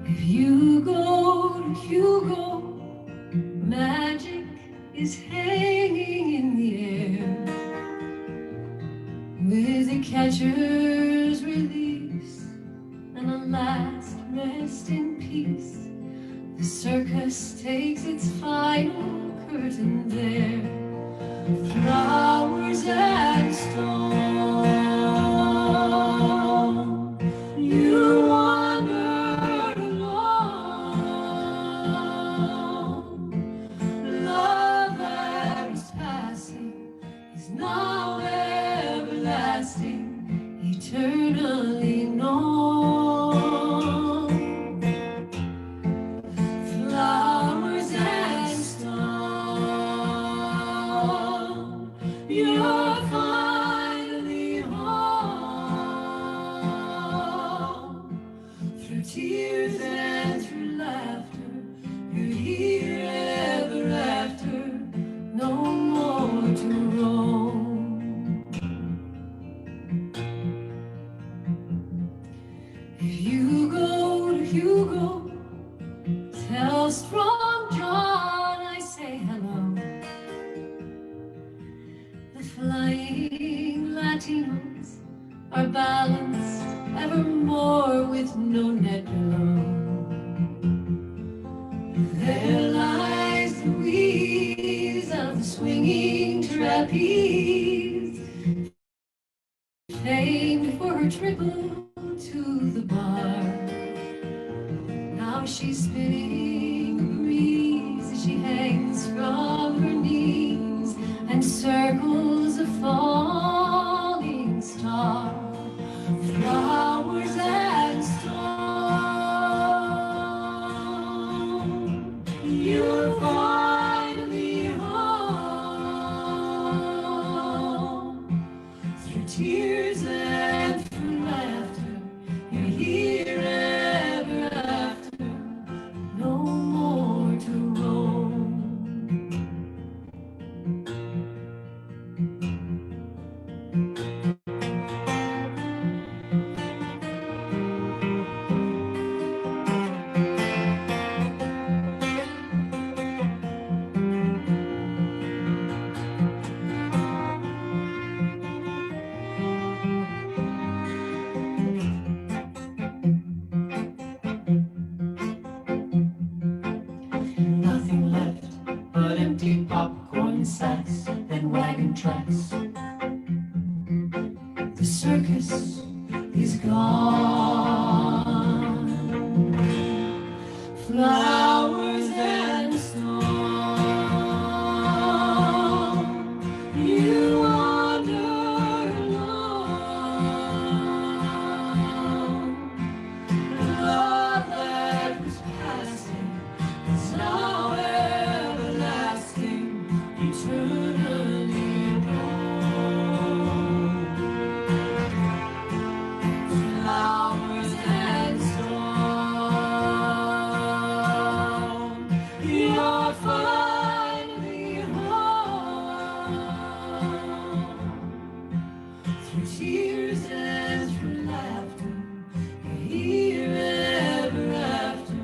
If you go to Hugo, magic is hanging in the air. With a catcher's release and a last rest in peace, the circus takes its final curtain there. Flowers and stone, you wander alone. Love that was passing is now everlasting, eternally known. Flowers and stone, you're finally home. Through tears and through laughter, you're here ever after, no more to roam. Hugo, tell Strong John I say hello. The flying Latinos are balanced evermore with no net below. There lies the wheeze of the swinging trapeze, famed for her triple to the bar. Now she's spinning a breeze as she hangs from her knees and circles a falling star. Flowers and stone, you're finally home. Through tears and through laughter, you're here ever after, no more to roam. Nothing left but empty popcorn sacks and wagon tracks. The circus is gone. Flowers and stone, you wander alone. Love that was passing is now everlasting, eternally known. Flowers and stone, you're finally home. Through tears and through laughter, you're here ever after,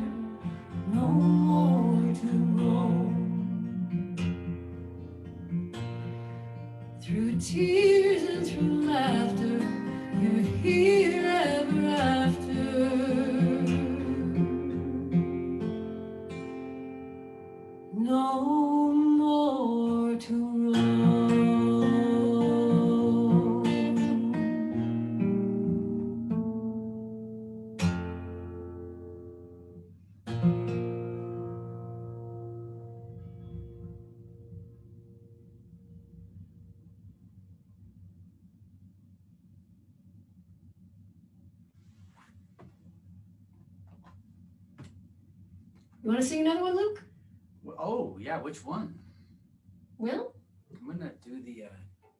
You want to sing another one, Luke? Oh, yeah, which one? Well, I'm gonna do the,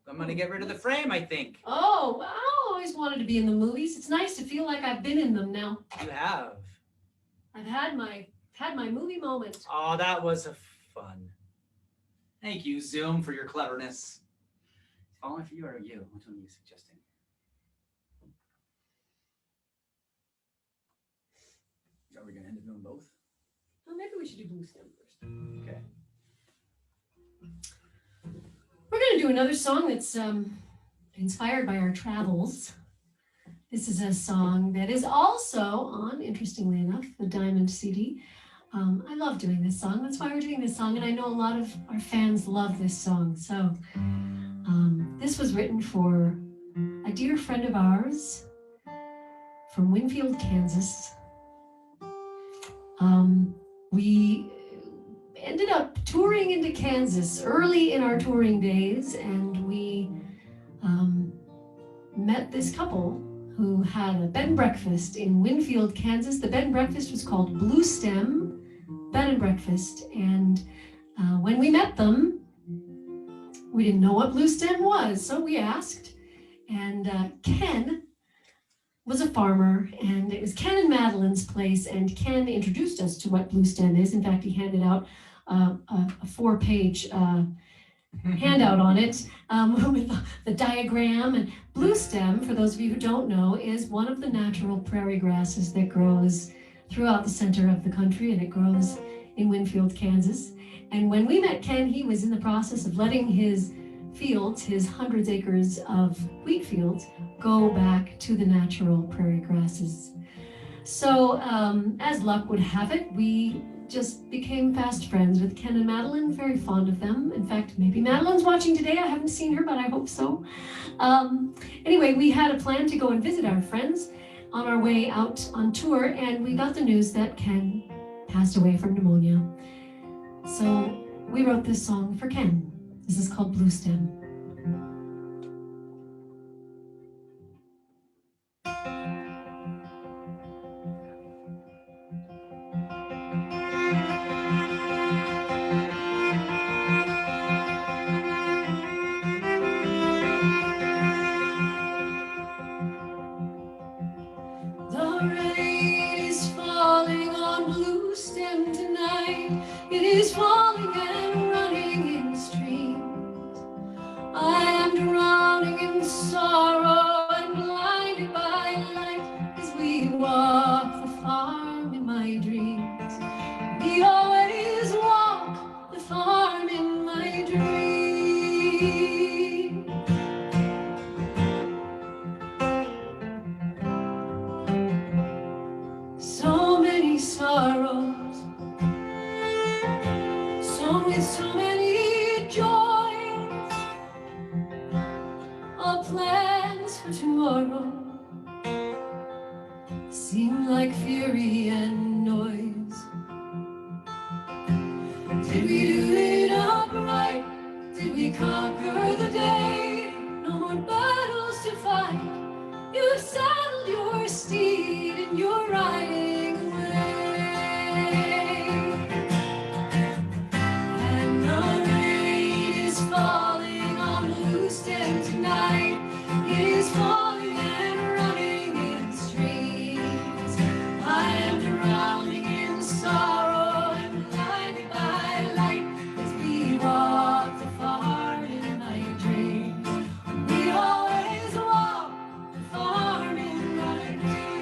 I'm gonna get rid of the frame, I think. oh, I always wanted to be in the movies. It's nice to feel like I've been in them now. You have. I've had my movie moment. Oh, that was a fun. Thank you, Zoom, for your cleverness. Falling for you or you? Which one are you suggesting? Are we gonna end up doing both? Oh, maybe we should do Blue Stem first. Okay. We're going to do another song that's inspired by our travels. This is a song that is also on, interestingly enough, the Diamond CD. I love doing this song. That's why we're doing this song, and I know a lot of our fans love this song. So this was written for a dear friend of ours from Winfield, Kansas. We ended up touring into Kansas early in our touring days, and we met this couple who had a bed and breakfast in Winfield, Kansas. The bed and breakfast was called Blue Stem Bed and Breakfast, and when we met them, we didn't know what Blue Stem was, so we asked, and Ken was a farmer, and it was Ken and Madeline's place, and Ken introduced us to what Blue Stem is. In fact, he handed out a 4-page handout on it with the diagram. And Blue Stem, for those of you who don't know, is one of the natural prairie grasses that grows throughout the center of the country, and it grows in Winfield, Kansas. And when we met Ken, he was in the process of letting his fields, his hundreds acres of wheat fields, go back to the natural prairie grasses. So as luck would have it, we just became fast friends with Ken and Madeline, very fond of them. In fact, maybe Madeline's watching today. I haven't seen her, but I hope so. Anyway, we had a plan to go and visit our friends on our way out on tour, and we got the news that Ken passed away from pneumonia. So we wrote this song for Ken. This is called Blue Stem. The rain is falling on Blue Stem tonight. It is falling and running in streams. I am drowning in sorrow and blinded by light as we walk the farm in my dreams. We always walk the farm in my dreams. So many sorrows, so many joys, all plans for tomorrow seem like fury and noise. Did we do it upright? Did we conquer the day? No more battles to fight. You have saddled your steed and you're riding away. And the rain is falling on Blue Stem tonight. It is falling and running in streams. I am drowning in sorrow and blinded by light as we walk the farm in my dreams. We always walk the farm in my dreams.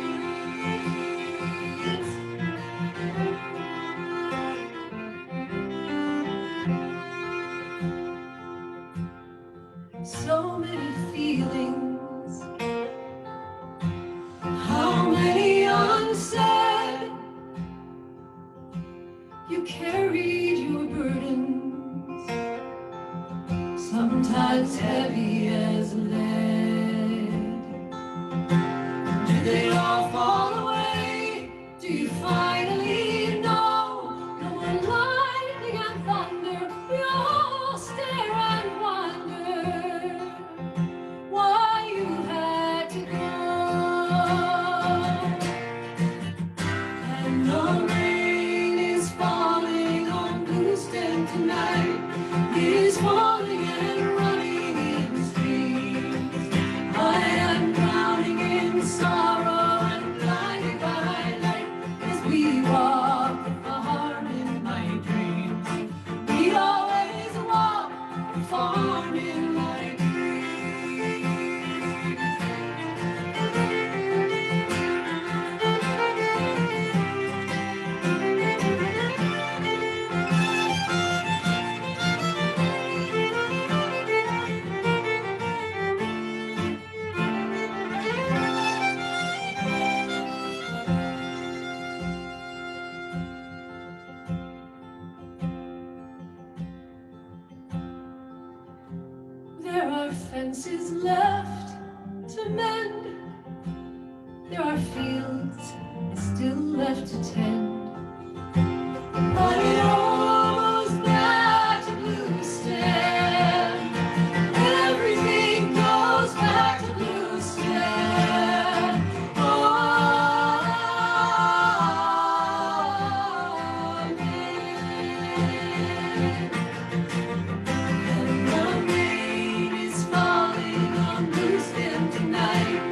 fences left to mend. There are fields still left to tend. But it almost back to blue stand. Everything goes back to blue stand. And the rain is falling on blue stand tonight.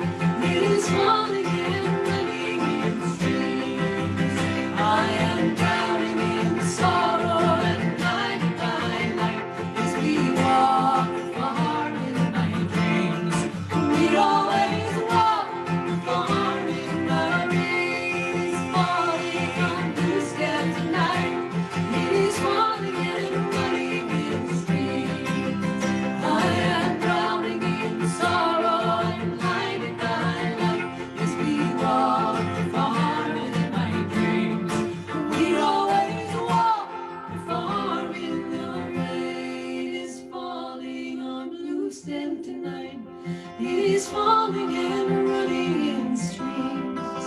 It is falling and running in streams. I am drowning in sorrow and night by night as we walk far in my dreams. We always walk far in the rain is falling on blue stand tonight. It is falling and running in streams. I am drowning in sorrow and blinded by light as we walk far in my dreams. We always walk far in the rain is falling on blue stand tonight. It is falling and running in streams.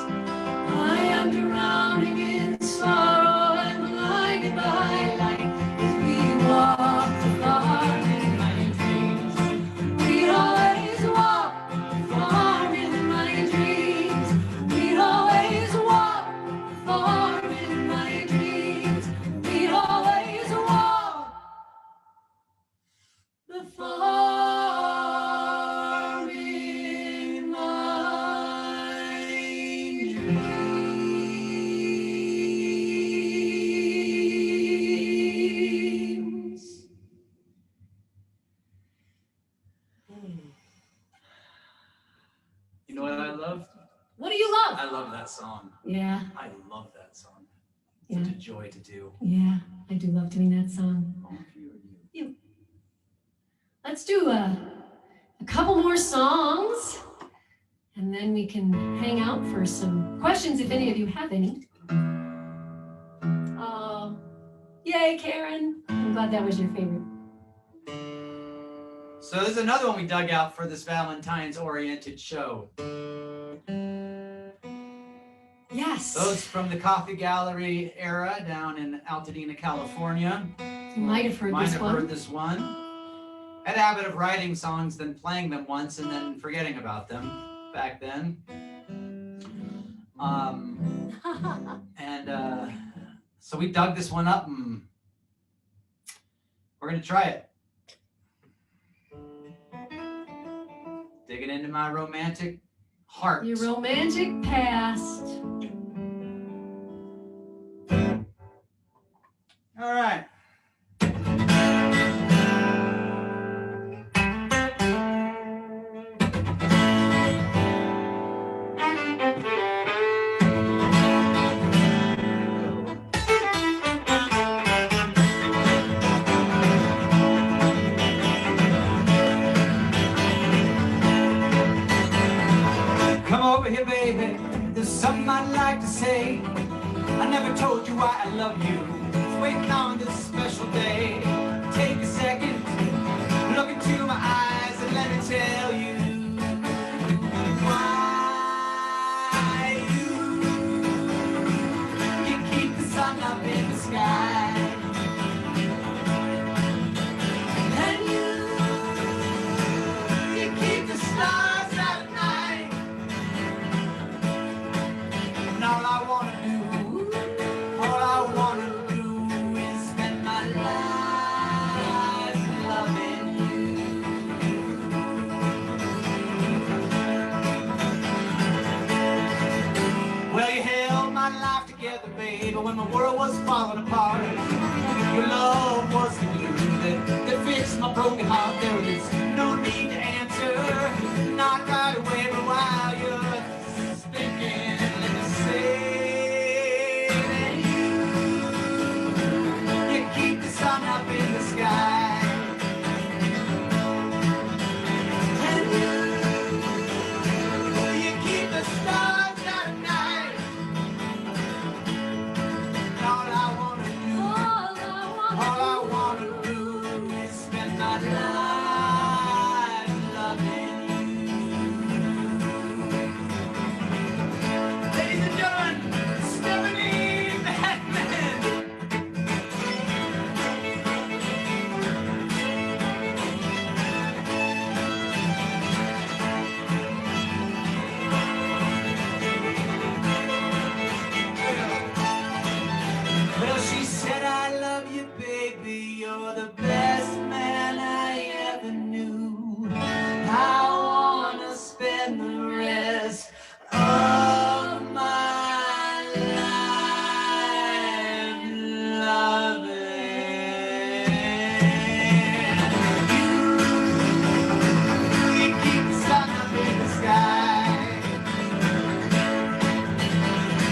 I am drowning in sorrow and blinded by light as we walk far in my dreams. We always walk far in my dreams. We always walk far in my dreams. We always walk the far in my dreams. You know what I love? What do you love? I love that song. Yeah, I love that song. yeah, Such a joy to do. yeah. I do love doing that song. All of you are you. Let's do a couple more songs, and then we can hang out for some questions if any of you have any. Yay, Karen. I'm glad that was your favorite. So there's another one we dug out for this Valentine's oriented show. Yes. Those from the Coffee Gallery era down in Altadena, California. You might have heard this one. Heard this one. Had a habit of writing songs, then playing them once, and then forgetting about them back then. So we dug this one up, and we're gonna try it. Digging into my romantic heart. Your romantic past. All right. Come over here, baby. There's something I'd like to say. I never told you why I love you. Waiting on this special day. Take a second, look into my eyes and let me tell you why you keep the sun up in the sky. And you keep the stars out at night. And all I wanna do is spend my life loving you. Well, you held my life together, babe, but when my world was falling apart, your love was the glue that fixed my broken heart. There was no need to answer, not right away, but while you're speaking, let me say that you keep the sun up in the sky. And you keep the stars out at night. And all I wanna do is spend my life loving you. spend the rest of my life loving you. You keep the sun up in the sky,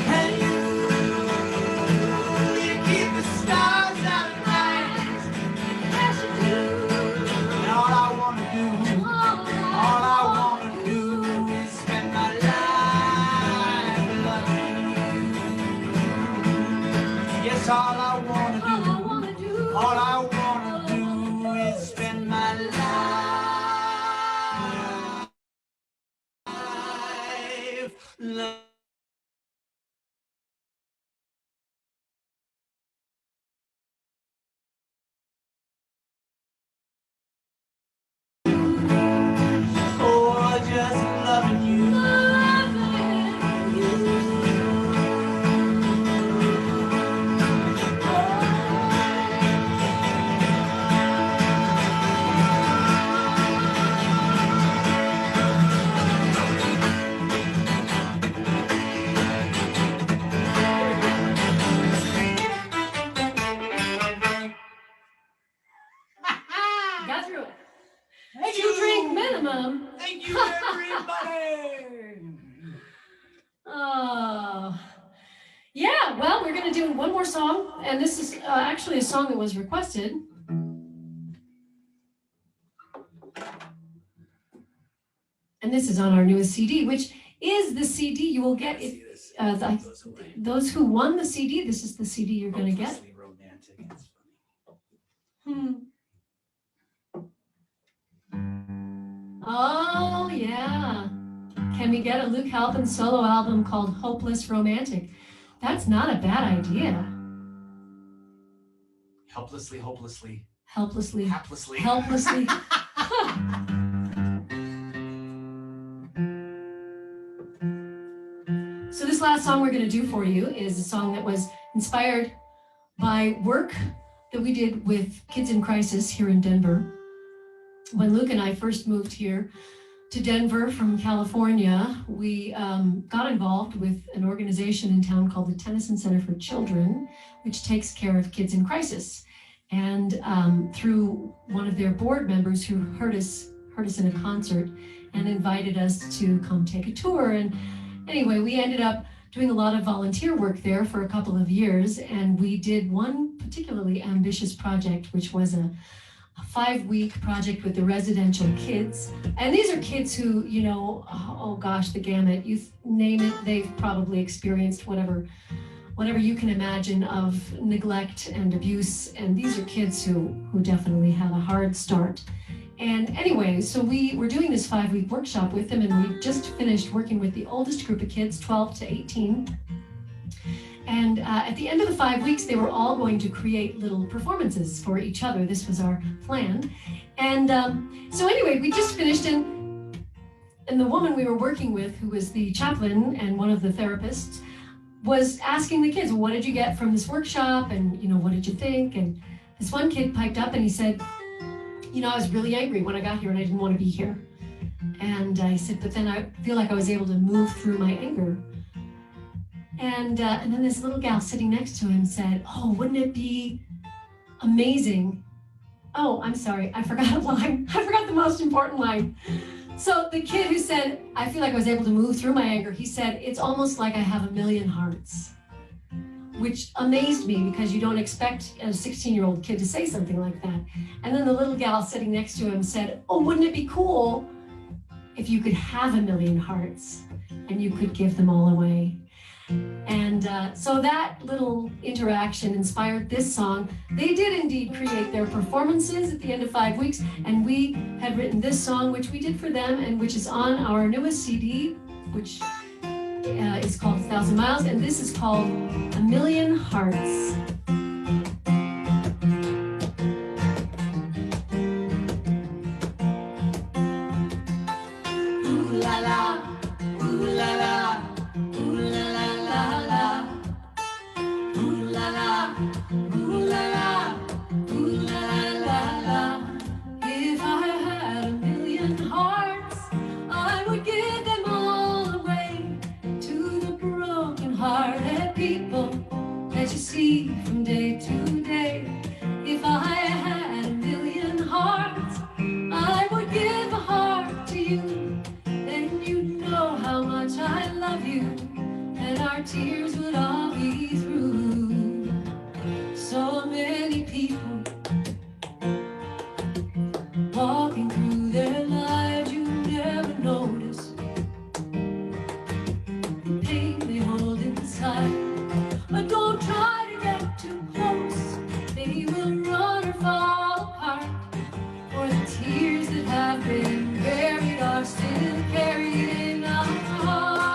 and you keep the stars out at night. Yes, you do. And all I wanna do, all I wanna do is spend my life loving you. Yes, all I wanna All I do, wanna do. all I wanna do is spend my life loving. Oh, just loving you. Got through it. Thank Two-drink minimum. Thank you, everybody. Oh. Yeah, well, we're going to do one more song, and this is actually a song that was requested. And this is on our newest CD, which is the CD you will get if those who won the CD. This is the CD you're going to get. Hopelessly romantic. It's funny. Oh, yeah. Can we get a Luke Halpin solo album called Hopeless Romantic? That's not a bad idea. Helplessly, hopelessly, Helplessly. haplessly. Helplessly. So this last song we're going to do for you is a song that was inspired by work that we did with Kids in Crisis here in Denver. When Luke and I first moved here to Denver from California, we got involved with an organization in town called the Tennyson Center for Children, which takes care of kids in crisis. And through one of their board members who heard us in a concert and invited us to come take a tour. And anyway, we ended up doing a lot of volunteer work there for a couple of years. And we did one particularly ambitious project, which was a 5-week project with the residential kids. And these are kids who, you know, oh gosh, the gamut, you name it, they've probably experienced whatever you can imagine of neglect and abuse. And these are kids who definitely had a hard start. And anyway, so we were doing this 5-week workshop with them, and we just finished working with the oldest group of kids, 12 to 18. And at the end of the 5 weeks, they were all going to create little performances for each other. This was our plan. And so anyway, we just finished, and the woman we were working with, who was the chaplain and one of the therapists, was asking the kids, well, what did you get from this workshop? And, you know, what did you think? And this one kid piped up and he said, you know, I was really angry when I got here and I didn't want to be here. And I said, but then I feel like I was able to move through my anger. And then this little gal sitting next to him said, oh, wouldn't it be amazing? Oh, I'm sorry, I forgot a line. I forgot the most important line. So the kid who said, I feel like I was able to move through my anger, he said, it's almost like I have 1,000,000 hearts, which amazed me because you don't expect a 16-year-old kid to say something like that. And then the little gal sitting next to him said, oh, wouldn't it be cool if you could have 1,000,000 hearts and you could give them all away? And so that little interaction inspired this song. They did indeed create their performances at the end of 5 weeks, and we had written this song, which we did for them, and which is on our newest CD, which is called 1,000 Miles, and this is called 1,000,000 Hearts. Ooh la la, ooh la la. Ooh la la la la, ooh la la, ooh la la, ooh la la la. If I had 1,000,000 hearts, I would give them our tears would all be through. So many people walking through their lives, you never notice the pain they hold inside. But don't try to get too close, they will run or fall apart. For the tears that have been buried are still carried in our heart.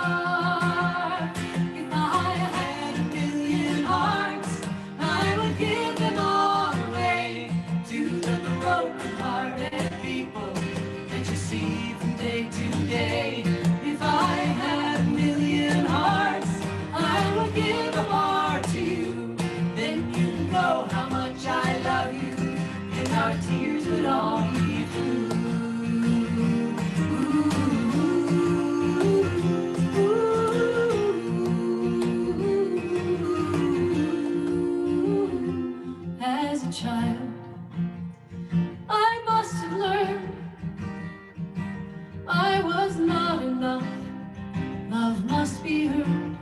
If I had a million hearts, I would give them all away to the broken-hearted people that you see from day to day. If I had a million hearts, I would give them all to you. Then you know how much I love you, and our tears would all be through. As a child, I must have learned I was not enough. Love must be heard.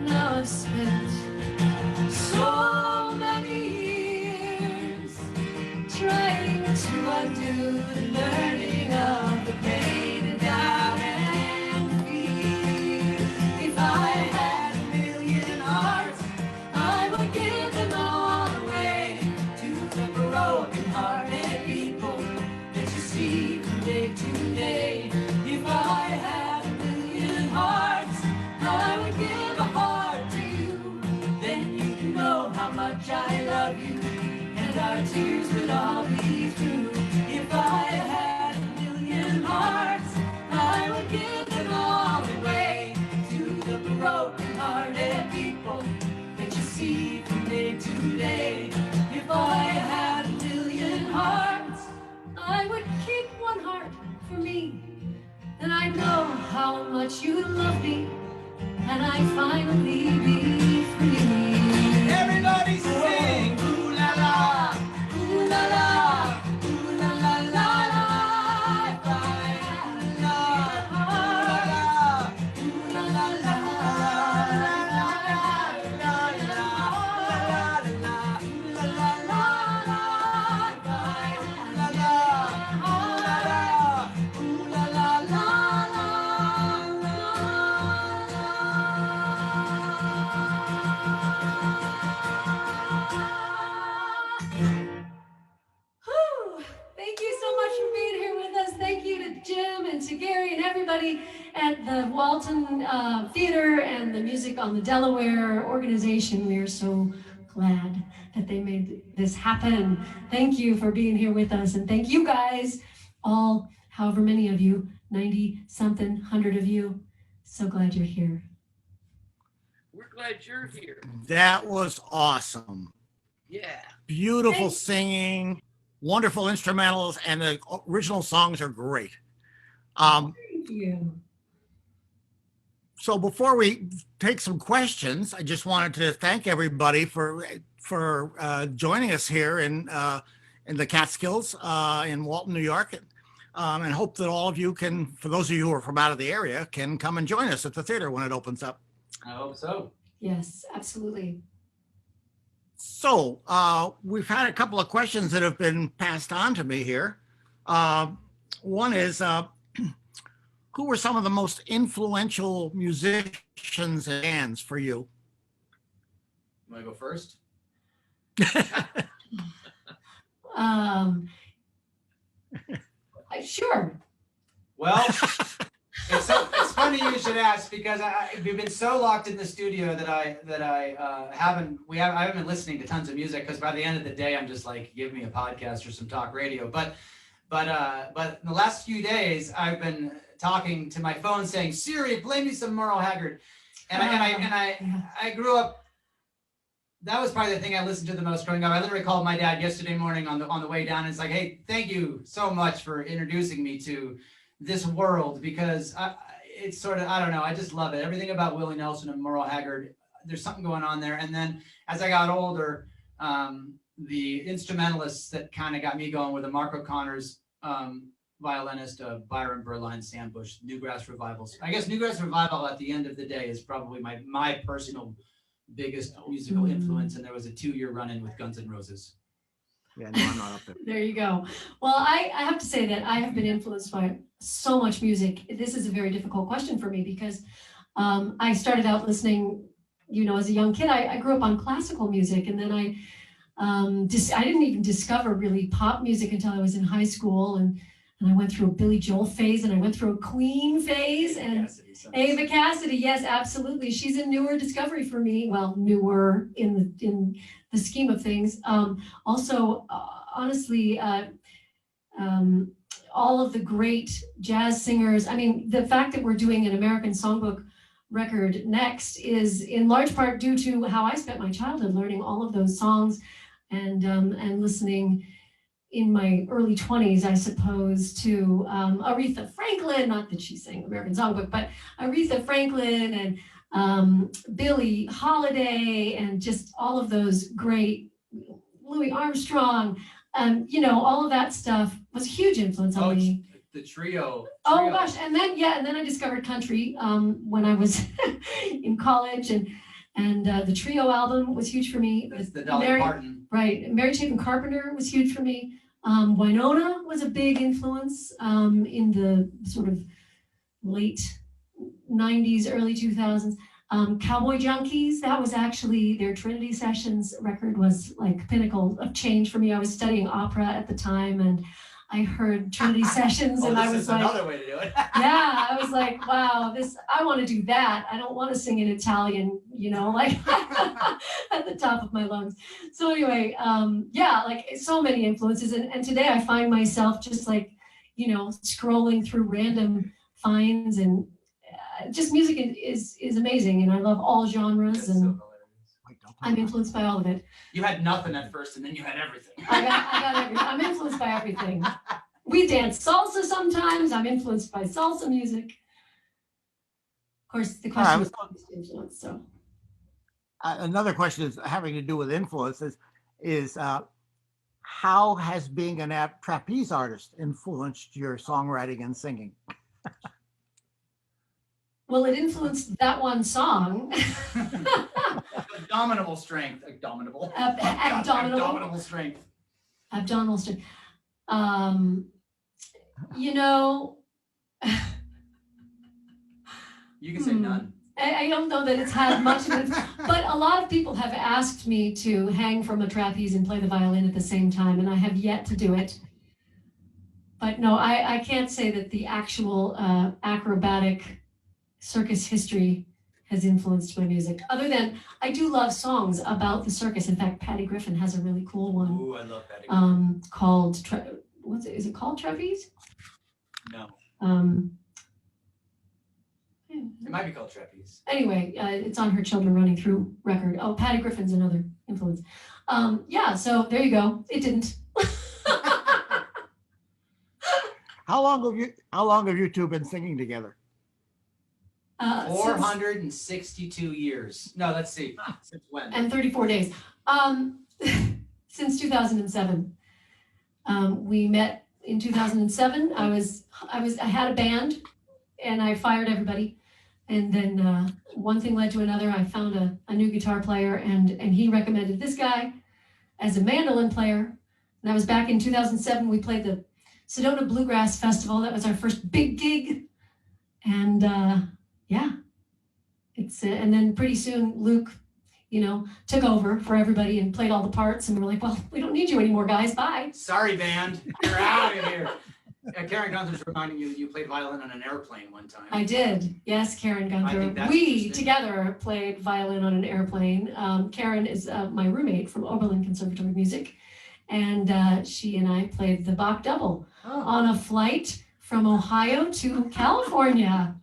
Now I've spent so many years trying to undo the learning of the pain and doubt and fear. If I had a million hearts, I would give them all away to the broken-hearted people that you see from day to day. If I had a million hearts, I would give a heart to you. Then you can know how much I love you, and our tears would all be through. If I had a million hearts, I would give them all away to the broken-hearted people that you see from day to day. If I had a million hearts, I would keep one heart for me. Then I know how much you love me, and I finally be free. Everybody sing, ooh la la, ooh la la, ooh la la la la. If I had a million hearts, ooh la la la la la la la la la la la. If I had a million hearts, ooh la la la la la. Whew. Thank you so much for being here with us. Thank you to Jim and to Gary and everybody at the Walton Theater and the Music on the Delaware organization. We are so glad that they made this happen. Thank you for being here with us, and thank you guys, all, however many of you, 90-something, 100 of you. So glad you're here. We're glad you're here. That was awesome. Yeah. Beautiful Thanks. singing, wonderful instrumentals, and the original songs are great. Um, Thank you. So before we take some questions, I just wanted to thank everybody for joining us here in the Catskills in Walton, New York, and hope that all of you can, for those of you who are from out of the area, can come and join us at the theater when it opens up. I hope so. Yes, absolutely. So we've had a couple of questions that have been passed on to me here. One is, who were some of the most influential musicians and bands for you? You want to go first? Sure. Well, it's funny you should ask, because we've been so locked in the studio that I haven't been listening to tons of music, because by the end of the day I'm just like, give me a podcast or some talk radio. But in the last few days I've been talking to my phone saying, Siri, play me some Merle Haggard, and I grew up. That was probably the thing I listened to the most growing up. I literally called my dad yesterday morning on the way down, and it's like, hey, thank you so much for introducing me to this world, because it's sort of, I don't know, I just love it. Everything about Willie Nelson and Merle Haggard, there's something going on there. And then as I got older, the instrumentalists that kind of got me going were the Mark O'Connors, violinist of Byron Berline Sandbush, Newgrass Revivals. I guess Newgrass Revival at the end of the day is probably my personal biggest musical influence, and there was a 2-year run-in with Guns N' Roses. Yeah, no, I'm not up there. There you go. Well, I have to say that I have been influenced by so much music. This is a very difficult question for me because I started out listening, as a young kid. I grew up on classical music, and then I didn't even discover really pop music until I was in high school, and I went through a Billy Joel phase, and I went through a Queen phase, and Ava Cassidy, yes, absolutely. She's a newer discovery for me. Well, newer in the scheme of things. Also, honestly, all of the great jazz singers. I mean, the fact that we're doing an American Songbook record next is in large part due to how I spent my childhood learning all of those songs and listening in my early 20s, I suppose, to Aretha Franklin, not that she sang American Songbook, but Aretha Franklin and Billie Holiday and just all of those great, Louis Armstrong, all of that stuff was a huge influence on me. The trio. Oh gosh, and then I discovered country when I was in college, and the Trio album was huge for me. That's the Dolly Parton. Right, Mary Chapin Carpenter was huge for me. Winona was a big influence in the sort of late 90s, early 2000s. Cowboy Junkies, that was actually their Trinity Sessions record was like pinnacle of change for me. I was studying opera at the time, and I heard Trinity Sessions, and I was like, another way to do it. yeah, I was like, wow, I want to do that. I don't want to sing in Italian, like at the top of my lungs. So anyway, like so many influences. And today I find myself just like, scrolling through random finds, and just music is amazing. And I love all genres, and I'm influenced by all of it. You had nothing at first, and then you had everything. I got everything. I'm influenced by everything. We dance salsa sometimes. I'm influenced by salsa music. Of course, the question was influence. So Another question is having to do with influences is how has being a trapeze artist influenced your songwriting and singing? Well, it influenced that one song. Abdominal strength. Abdominal. Abdominal strength. Abdominal strength. You can say none. I don't know that it's had much of it, but a lot of people have asked me to hang from a trapeze and play the violin at the same time, and I have yet to do it. But no, I can't say that the actual acrobatic circus history has influenced my music, other than I do love songs about the circus. In fact, Patty Griffin has a really cool one. Ooh, I love Patty Griffin. Called, is it called Trapeze? No. It might be called Trapeze. Anyway, it's on her Children Running Through record. Oh, Patty Griffin's another influence. So there you go. It didn't. How long have you two been singing together? 462 years. No, let's see. Since when? And 34 days. Since 2007. We met in 2007. I had a band, and I fired everybody. And then one thing led to another. I found a new guitar player, and he recommended this guy as a mandolin player. And that was back in 2007. We played the Sedona Bluegrass Festival. That was our first big gig. And and then pretty soon Luke, took over for everybody and played all the parts. And we're like, well, we don't need you anymore, guys. Bye. Sorry, band. You're out of here. Karen Gunther's reminding you that you played violin on an airplane one time. I did. Yes, Karen Gunther. We together played violin on an airplane. Karen is my roommate from Oberlin Conservatory of Music. And she and I played the Bach double on a flight from Ohio to California.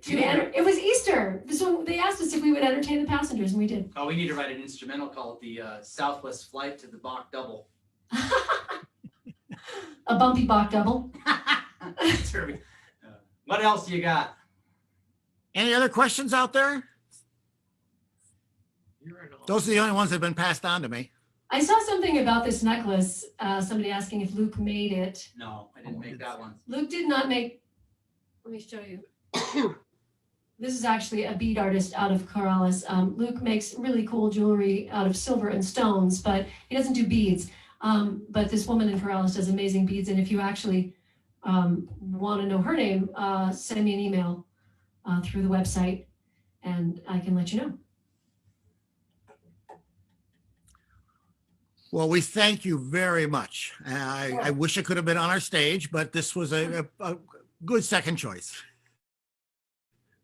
It was Easter. So they asked us if we would entertain the passengers, and we did. Oh, we need to write an instrumental called the Southwest Flight to the Bach Double. A bumpy Bach double. What else you got? Any other questions out there? Those are the only ones that have been passed on to me. I saw something about this necklace. Somebody asking if Luke made it. No, I didn't make that one. Luke did not make. Let me show you. This is actually a bead artist out of Corrales. Luke makes really cool jewelry out of silver and stones, but he doesn't do beads. But this woman in Corrales does amazing beads. And if you actually want to know her name, send me an email through the website and I can let you know. Well, we thank you very much. I wish it could have been on our stage, but this was a good second choice.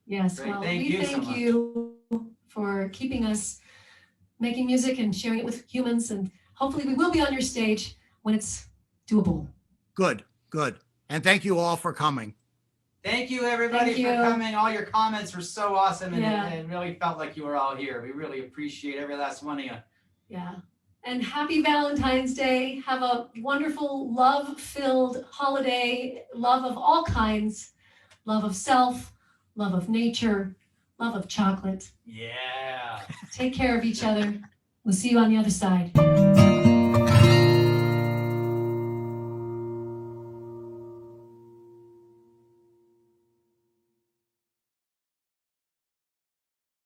Yes, Great. well, Thank we you so thank much. you for keeping us making music and sharing it with humans. And hopefully we will be on your stage when it's doable. Good, good. And thank you all for coming. Thank you, everybody, Thank for you. coming. All your comments were so awesome, and Yeah. it really felt like you were all here. We really appreciate every last one of you. Yeah. And happy Valentine's Day. Have a wonderful, love-filled holiday, love of all kinds, love of self, love of nature, love of chocolate. Yeah. Take care of each other. We'll see you on the other side.